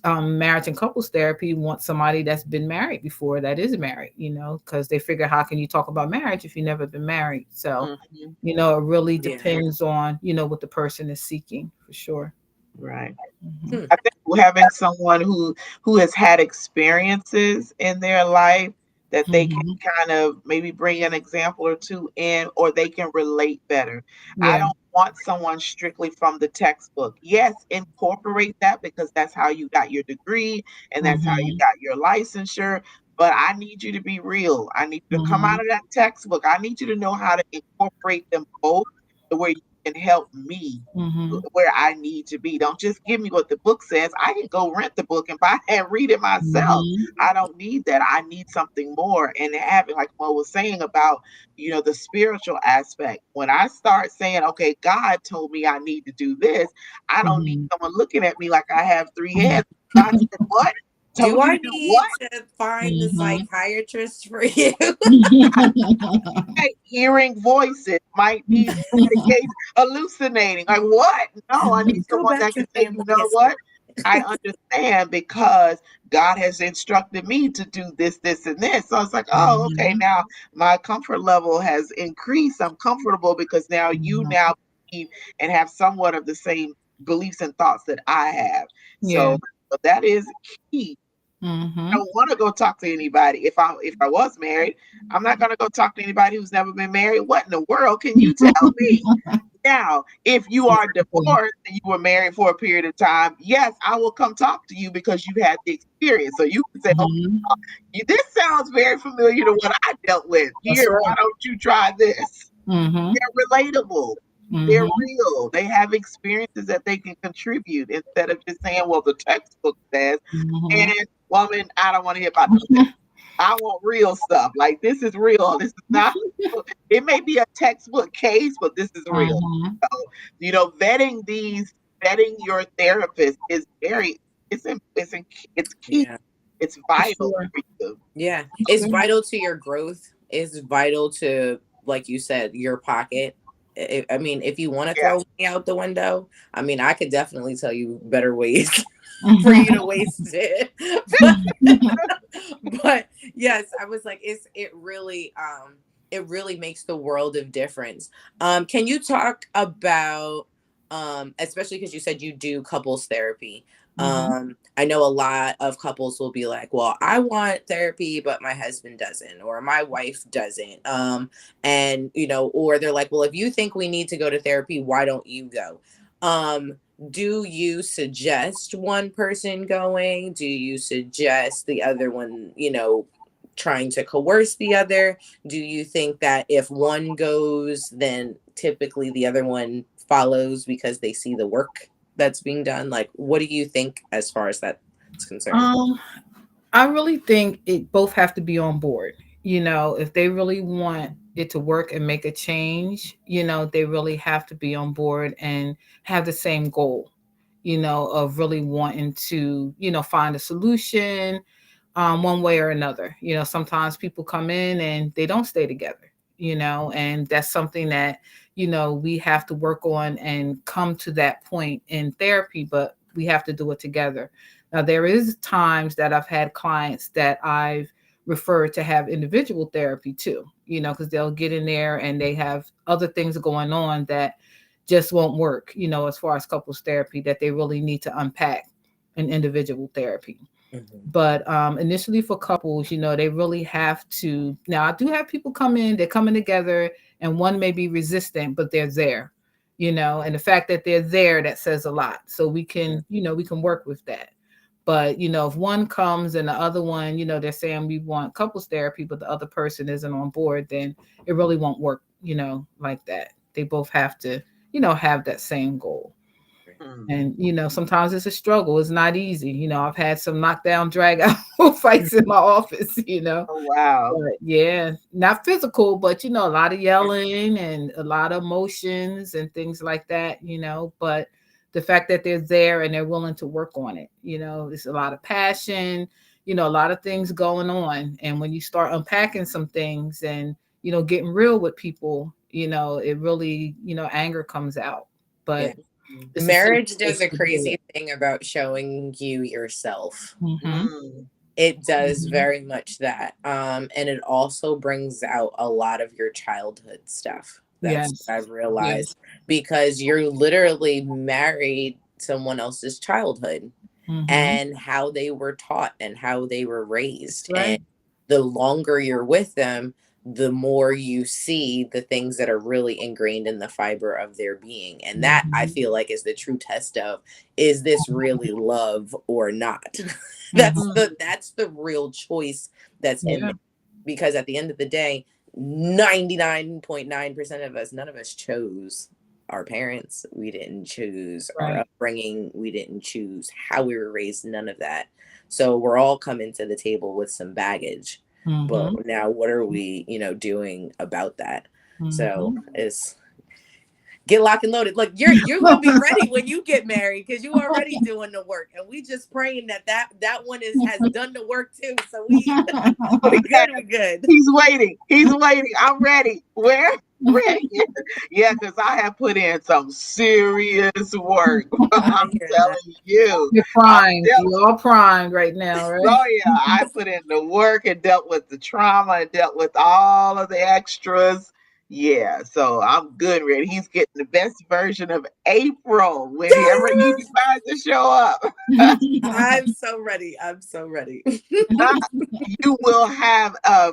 marriage and couples therapy want somebody that's been married before, that is married, because they figure, how can you talk about marriage if you've never been married? So Mhm. it really Yeah. depends on what the person is seeking, for sure. Right. Hmm. Hmm. I think having someone who has had experiences in their life that they can Hmm. kind of maybe bring an example or two in, or they can relate better. I Yeah. don't want someone strictly from the textbook. Yes, incorporate that because that's how you got your degree and that's how you Hmm. got your licensure. But I need you to be real. I need you to come Hmm. out of that textbook. I need you to know how to incorporate them both the way you can help me Hmm. where I need to be. Don't just give me what the book says. I can go rent the book and buy and read it myself. Hmm. I don't need that. I need something more. And having, like Mo was saying about, the spiritual aspect. When I start saying, okay, God told me I need to do this, I don't need Hmm. someone looking at me like I have three heads. God said, what? Do Told you I to do need what? to find the Hmm. psychiatrist for you? Right, hearing voices might be medication, hallucinating. Like what? No, I need Go someone back that can to say, you family know history. what? I understand because God has instructed me to do this, this, and this. So it's like, oh, okay, Hmm. now my comfort level has increased. I'm comfortable because now you Hmm. now believe and have somewhat of the same beliefs and thoughts that I have. Yeah. So but that is key I Mm-hmm. don't want to go talk to anybody. If I was married, I'm not going to go talk to anybody who's never been married. What in the world can you tell me? Now, if you are Exactly. divorced and you were married for a period of time, yes, I will come talk to you because you had the experience. So you can say, "Oh, Mm-hmm. this sounds very familiar to what I dealt with. That's Here, why right. don't you try this?" Mm-hmm. They're relatable. They're Mm-hmm. real. They have experiences that they can contribute instead of just saying, "Well, the textbook says." Mm-hmm. And woman, I don't want to hear about no text. I want real stuff. Like this is real. This is not. It may be a textbook case, but this is real. Mm-hmm. So, vetting your therapist is very. It's key. Yeah. It's For vital sure. for you. Yeah. For It's sure. vital to your growth. It's vital to, like you said, your pocket. I mean, if you want to Yeah. throw money out the window, I mean, I could definitely tell you better ways for you to Mm-hmm. waste it. but, but yes, I was like, it really makes the world of difference. Can you talk about, especially because you said you do couples therapy? Mm-hmm. I know a lot of couples will be like, well, I want therapy, but my husband doesn't, or my wife doesn't. And, or they're like, well, if you think we need to go to therapy, why don't you go? Um, do you suggest one person going? Do you suggest the other one, trying to coerce the other? Do you think that if one goes, then typically the other one follows because they see the work that's being done? Like, what do you think as far as that's concerned? Um, I really think it both have to be on board. If they really want it to work and make a change, they really have to be on board and have the same goal, of really wanting to, find a solution, one way or another. Sometimes people come in and they don't stay together, and that's something that, we have to work on and come to that point in therapy, but we have to do it together. Now, there is times that I've had clients that I've referred to have individual therapy too, because they'll get in there and they have other things going on that just won't work, as far as couples therapy, that they really need to unpack in individual therapy. Mhm. But initially for couples, they really have to. Now, I do have people come in, they're coming together, and one may be resistant, but they're there, and the fact that they're there, that says a lot. So we can work with that. But, if one comes and the other one, they're saying we want couples therapy, but the other person isn't on board, then it really won't work, like that. They both have to, have that same goal. Mm. And sometimes it's a struggle. It's not easy. I've had some knockdown, drag out fights in my office. Oh wow. But yeah, not physical, but a lot of yelling and a lot of emotions and things like that. But the fact that they're there and they're willing to work on it, there's a lot of passion. A lot of things going on. And when you start unpacking some things and getting real with people, it really, anger comes out. Yeah. But Mm. it's a safe Marriage does place a to do crazy it. thing about showing you yourself. Mhm, Mm. It does mhm. very much that. And it also brings out a lot of your childhood stuff. That's Yes, what I've realized, yes. because you're literally married someone else's childhood Mhm. and how they were taught and how they were That's raised. right. And the longer you're with them, the more you see the things that are really ingrained in the fiber of their being. And that, I Mhm, feel like, is the true test of, is this really love or not? that's mhm. the Mm. that's the real choice that's in Yeah, there. Because at the end of the day, 99.9% of us, none of us chose our parents. We didn't choose our right. upbringing. We didn't choose how we were raised. None of that. So we're all coming to the table with some baggage. But Mhm, now, what are we, doing about that? So mhm. it's get locked and loaded. Look, you're gonna be ready when you get married because you already doing the work, and we just praying that one has done the work too. So we we Okay. good. We good. He's waiting. He's waiting. I'm ready. Where? Ready. Yeah, because I have put in some serious work. I I'm hear that. telling you. You're I primed. dealt, You're all primed right now, right? oh yeah, I put in the work and dealt with the trauma and dealt with all of the extras. Yeah, so I'm good, ready. He's getting the best version of April whenever he Yes! decides to show up. I'm so ready. I'm so ready. You will have a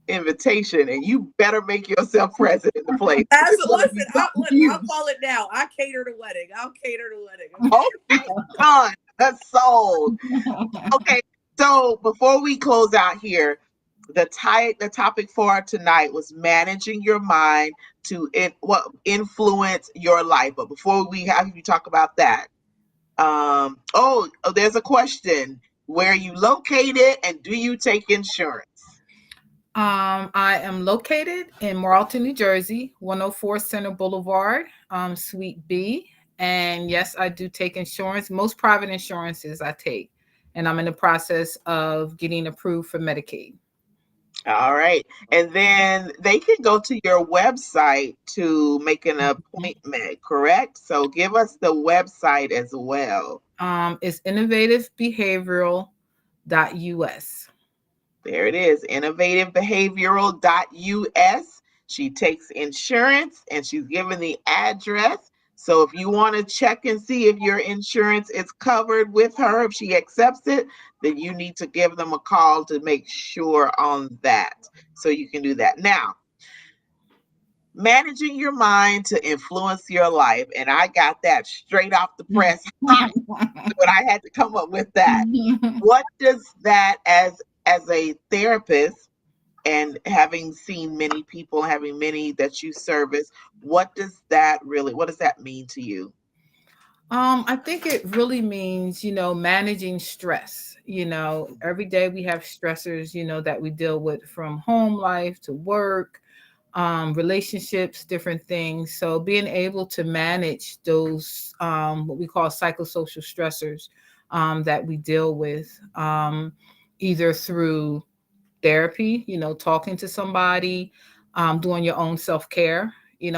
invitation, and you better make yourself present in the place. As It's going to listen, be so I'll huge. call it now. I cater the wedding. I'll cater the wedding. Okay. Okay, done. That's sold. Okay, so before we close out here, the topic for tonight was managing your mind to what influence your life. But before we have you talk about that, there's a question: where are you located, and do you take insurance? I am located in Marlton, New Jersey, 104 Center Boulevard, Suite B. And yes, I do take insurance. Most private insurances I take. And I'm in the process of getting approved for Medicaid. All right, and then they can go to your website to make an appointment. Correct. So give us the website as well. It's innovativebehavioral.us. There it is, innovativebehavioral.us. She takes insurance and she's given the address. So if you want to check and see if your insurance is covered with her, if she accepts it, then you need to give them a call to make sure on that. So you can do that. Now, managing your mind to influence your life. And I got that straight off the press. Hot, but I had to come up with that. What does that as a therapist and having seen many people, having many that you service, what does that mean to you? I think it really means, managing stress. Every day we have stressors, that we deal with from home life to work, relationships, different things. So being able to manage those, what we call psychosocial stressors, that we deal with, either through therapy, talking to somebody, doing your own self care.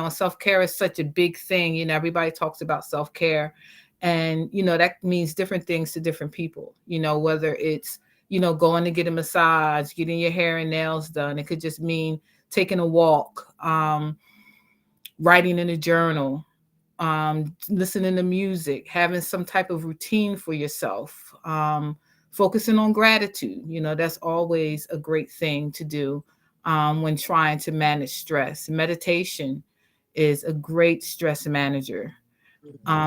Self care is such a big thing. Everybody talks about self care. And, that means different things to different people, whether it's, going to get a massage, getting your hair and nails done. It could just mean taking a walk, writing in a journal, listening to music, having some type of routine for yourself, focusing on gratitude. That's always a great thing to do when trying to manage stress. Meditation is a great stress manager,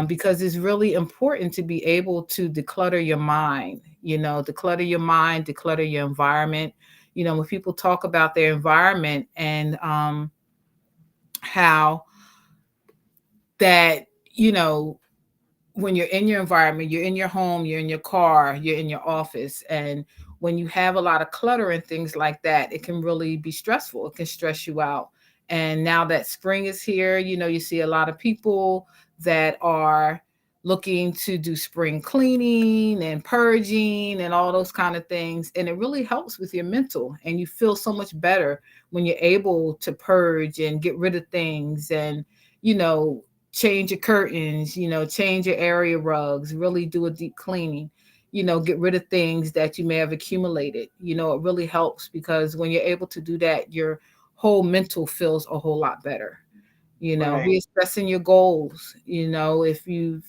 because it's really important to be able to declutter your mind, declutter your mind, declutter your environment. When people talk about their environment and how that, when you're in your environment, you're in your home, you're in your car, you're in your office. And when you have a lot of clutter and things like that, it can really be stressful. It can stress you out. And now that spring is here, you see a lot of people that are looking to do spring cleaning and purging and all those kind of things. And it really helps with your mental. And you feel so much better when you're able to purge and get rid of things and, you know, change your curtains, change your area rugs, really do a deep cleaning, get rid of things that you may have accumulated. It really helps because when you're able to do that, your whole mental feels a whole lot better. Right. Reassessing your goals. If you,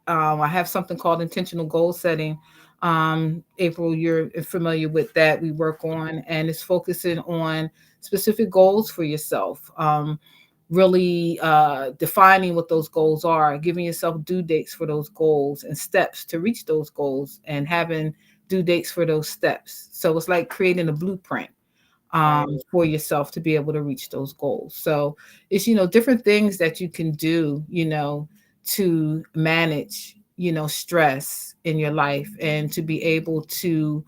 I have something called intentional goal setting. April, you're familiar with that. We work on, and it's focusing on specific goals for yourself. Really defining what those goals are, giving yourself due dates for those goals and steps to reach those goals, and having due dates for those steps. So it's like creating a blueprint Right. for yourself to be able to reach those goals. So it's, different things that you can do, to manage, stress in your life and to be able to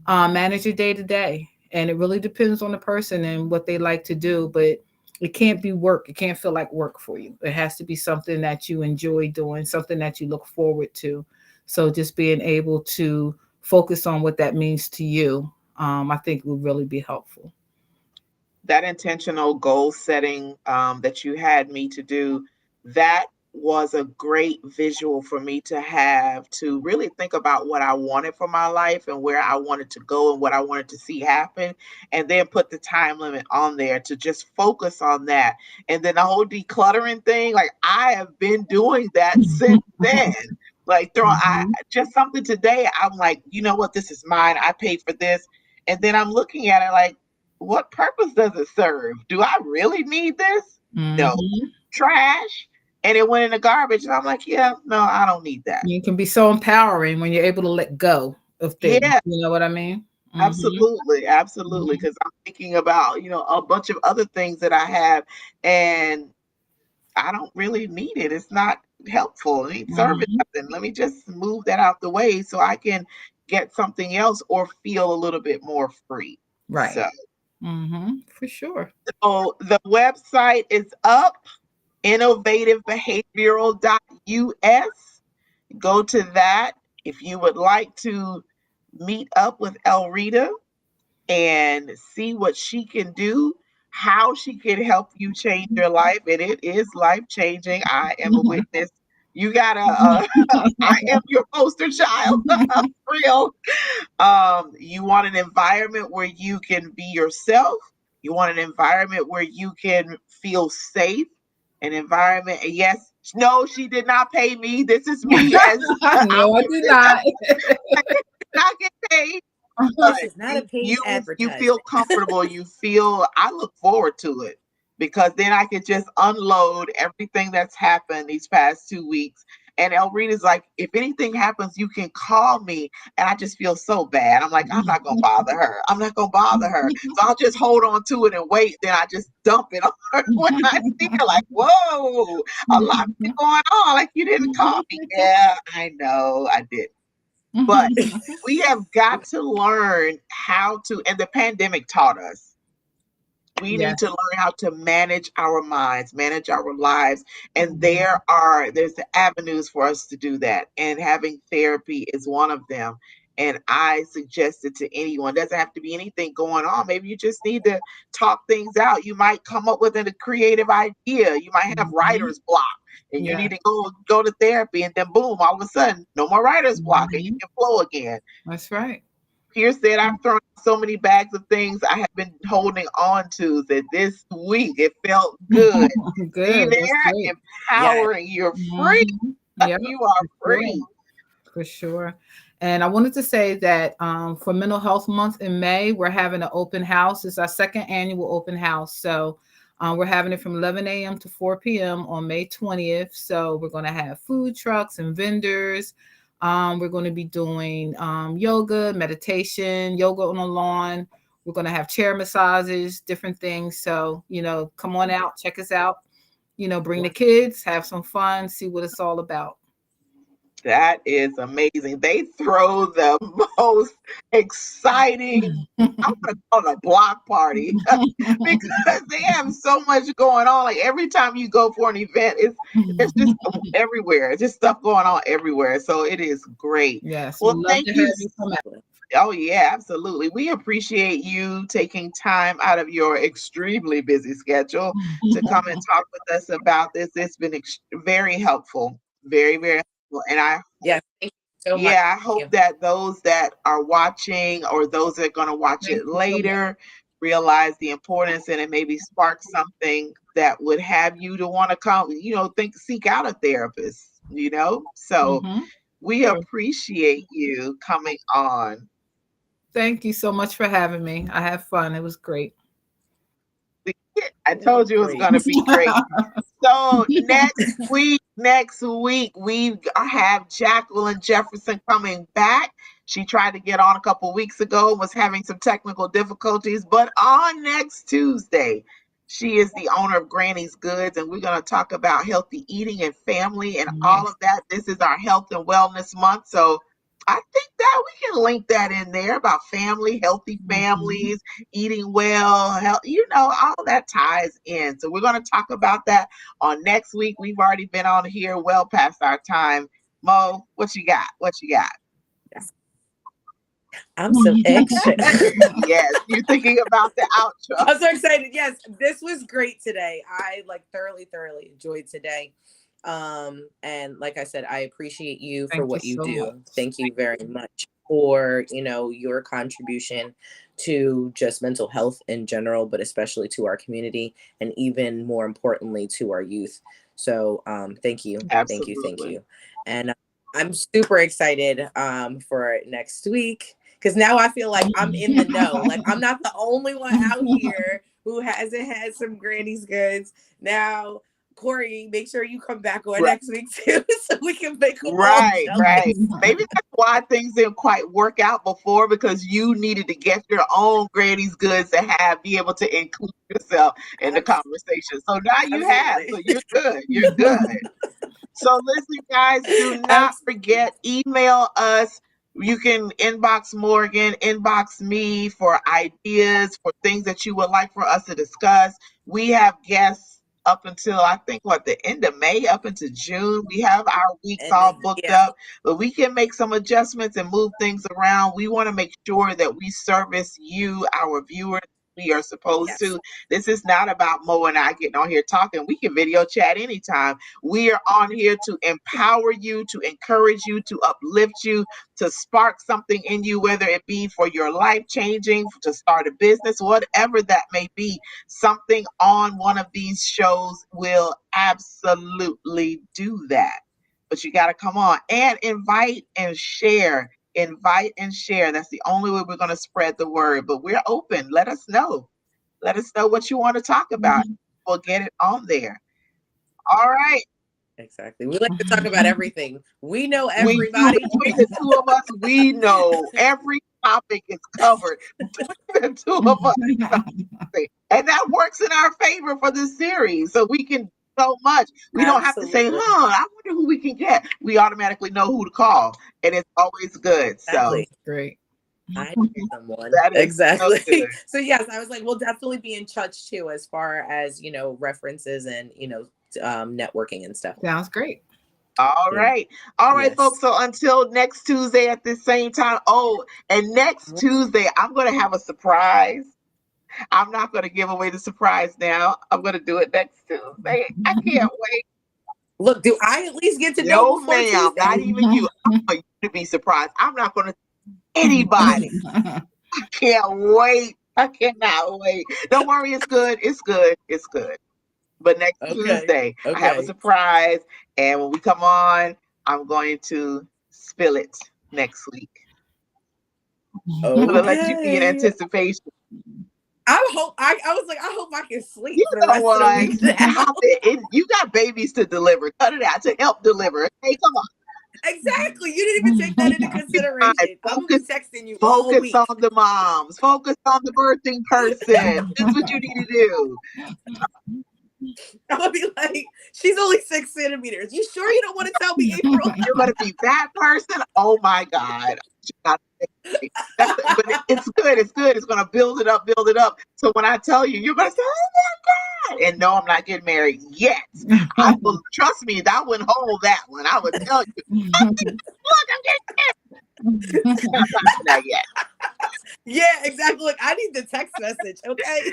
manage your day to day. And it really depends on the person and what they like to do, but it can't be work. It can't feel like work for you. It has to be something that you enjoy doing, something that you look forward to. So just being able to focus on what that means to you, I think will really be helpful. That intentional goal setting that you had me to do, that was a great visual for me to have to really think about what I wanted for my life and where I wanted to go and what I wanted to see happen, and then put the time limit on there to just focus on that. And then the whole decluttering thing, like I have been doing that since then. Like I Mhm. just something today, I'm like, you know what, this is mine. I paid for this. And then I'm looking at it like, what purpose does it serve? Do I really need this? No. Mhm. Trash. And it went in the garbage. And I'm like, yeah, no, I don't need that. It can be so empowering when you're able to let go of things. Yeah, You know what I mean? Mhm. absolutely. Absolutely. Mhm. Because I'm thinking about, a bunch of other things that I have and I don't really need it. It's not helpful. It ain't serving Mhm. nothing. Let me just move that out the way so I can get something else or feel a little bit more free. Right. So, For sure. the website is up, innovativebehavioral.us. Go to that if you would like to meet up with Elrita and see what she can do, how she can help you change your life. And it is life changing. I am a witness. You gotta, I am your poster child, for real. You want an environment where you can be yourself. You want an environment where you can feel safe. An environment. Yes, no, she did not pay me. This is me as I'm No, I did not. not get paid, but This is not a you paid you feel advertisement. comfortable. You feel. I look forward to it because then I can just unload everything that's happened these past 2 weeks. And Elrita's like, if anything happens, you can call me. And I just feel so bad. I'm like, I'm not gonna bother her. I'm not gonna bother her. So I'll just hold on to it and wait. Then I just dump it on her when I see her. Like, whoa, a lot been going on. Like you didn't call me. Yeah, I know, I did. But we have got to learn how to, and the pandemic taught us, we need to Yes. learn how to manage our minds, manage our lives. And Mhm. there's the avenues for us to do that. And having therapy is one of them. And I suggest it to anyone. It doesn't have to be anything going on. Maybe you just need to talk things out. You might come up with a creative idea. You might have Mhm. writer's block and you Yeah. need to go to therapy and then boom, all of a sudden, no more writer's block and you Mhm. can flow again. That's right. Pierce said, I've thrown so many bags of things I have been holding on to that this week it felt good. See Good. That's there? great. Yes. Empowering. You're free. Mhm. Yep. You are For sure. free. For sure. And I wanted to say that for Mental Health Month in May, we're having an open house. It's our second annual open house. So we're having it from 11 a.m. to 4 p.m. on May 20th. So we're going to have food trucks and vendors. We're going to be doing yoga, meditation, yoga on the lawn. We're going to have chair massages, different things. So, come on out, check us out. Bring the kids, have some fun, see what it's all about. That is amazing. They throw the most exciting, I'm gonna call it a block party because they have so much going on. Like every time you go for an event, it's just everywhere. It's just stuff going on everywhere. So it is great. Yes, we Well, love thank to you. have you come out. Oh yeah, absolutely. We appreciate you taking time out of your extremely busy schedule to come and talk with us about this. It's been very helpful. Very, very helpful. And Yes. Thank you so much. yeah, I Thank hope you. that those that are watching or those that are going to watch Thank it you so much. later realize the importance and it maybe spark something that would have you to want to come, seek out a therapist. So Mhm. we Sure. appreciate you coming on. Thank you so much for having me. I had fun. It was great. I told you it was Great. going to be great. So next week, we have Jacqueline Jefferson coming back. She tried to get on a couple weeks ago, was having some technical difficulties, but on next Tuesday, she is the owner of Granny's Goods, and we're going to talk about healthy eating and family and all Nice. of that. This is our health and wellness month, so I think that we can link that in there about family, healthy Mhm. families, eating well, health, all that ties in. So we're going to talk about that on next week. We've already been on here well past our time. Mo, what you got? What you got? Yes. I'm so anxious. Yes, you're thinking about the outro. I'm so excited. Yes, this was great today. I thoroughly, thoroughly enjoyed today. And like I said, I appreciate you for Thank you what you so much. do. Thank you very much for, your contribution to just mental health in general, but especially to our community and even more importantly to our youth. So thank you. Thank you. Thank Absolutely. you. And I'm super excited for next week because now I feel like I'm in the know. Like I'm not the only one out here who hasn't had some Granny's goods. Now, Corey, make sure you come back on Right. next week too, so we can make them all Right, right. jealous. Maybe that's why things didn't quite work out before because you needed to get your own Granny's goods to be able to include yourself in the Abs- conversation. So now you have, so Absolutely. you're good. You're good. So listen, guys, do not Absolutely. forget, email us. You can inbox Morgan, inbox me for ideas, for things that you would like for us to discuss. We have guests up until I think the end of May, up into June. We have our weeks And all then, booked yeah, up, but we can make some adjustments and move things around. We want to make sure that we service you, our viewers. We are supposed yes, to. This is not about Mo and I getting on here talking. We can video chat anytime. We are on here to empower you, to encourage you, to uplift you, to spark something in you, whether it be for your life changing, to start a business, whatever that may be. Something on one of these shows will absolutely do that. But you got to come on and invite and share. Invite and share. That's the only way we're going to spread the word. But we're open. Let us know. Let us know what you want to talk about. We'll get it on there. All right. exactly. We like to talk about everything. We know We do, everybody. between the two of us, we know every topic is covered between the two of us. And that works in our favor for this series. So we can so much. We don't have to say, Absolutely. I wonder who we can get. We automatically know who to call. And it's always good. So Exactly. Sounds great. I know someone. that is so Exactly. good. So yes, I was like, we'll definitely be in touch too, as far as, references and, networking and stuff. Sounds great. All Yeah. right. All right, folks. Yes. So until next Tuesday at the same time. Oh, and next Tuesday, I'm going to have a surprise. I'm not going to give away the surprise now. I'm going to do it next Tuesday. I can't wait. Look, do I at least get to know No, before ma'am, Tuesday? not even you. I want you to be surprised. I'm not going to anybody. I can't wait. I cannot wait. Don't worry, it's good. It's good. It's good. But next Okay. Tuesday, I have a Okay. surprise. And when we come on, I'm going to spill it next week. I'm going to let you be in Okay. anticipation. I was like, I hope I can sleep You for the know rest of the what? week now. You got babies to deliver. Cut it out to help deliver. Hey, come on. Exactly. You didn't even take that into It's fine. consideration. I'm gonna be texting you all Focus week. on the moms. Focus on the birthing person. That's what you need to do. I'm gonna be like, she's only 6 centimeters. You sure you don't want to tell me, April? You're going to be that person. Oh my God. But it's good. It's good. It's going to build it up, build it up. So when I tell you, you're going to say, oh my God. And no, I'm not getting married yet. I will, trust me, I wouldn't hold that one. I would tell you, look, I'm getting married. Not time for that yet. Yeah, exactly. Look, I need the text message, okay?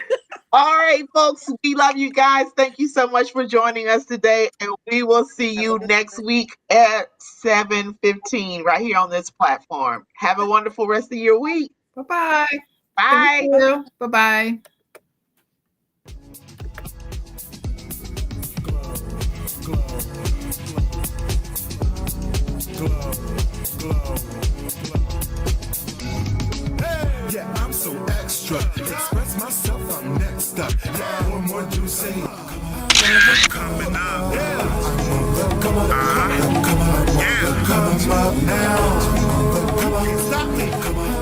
All right, folks, we love you guys. Thank you so much for joining us today. And we will see Have a you good next one. week at 7:15 right here on this platform. Have a wonderful rest of your week. Bye-bye. Thank Bye. you. Bye-bye. Yeah, I'm so extra. Express myself, I'm next up. Yeah, one more juicy. Coming up. Yeah. Come on. Yeah. Come up now. Stop me.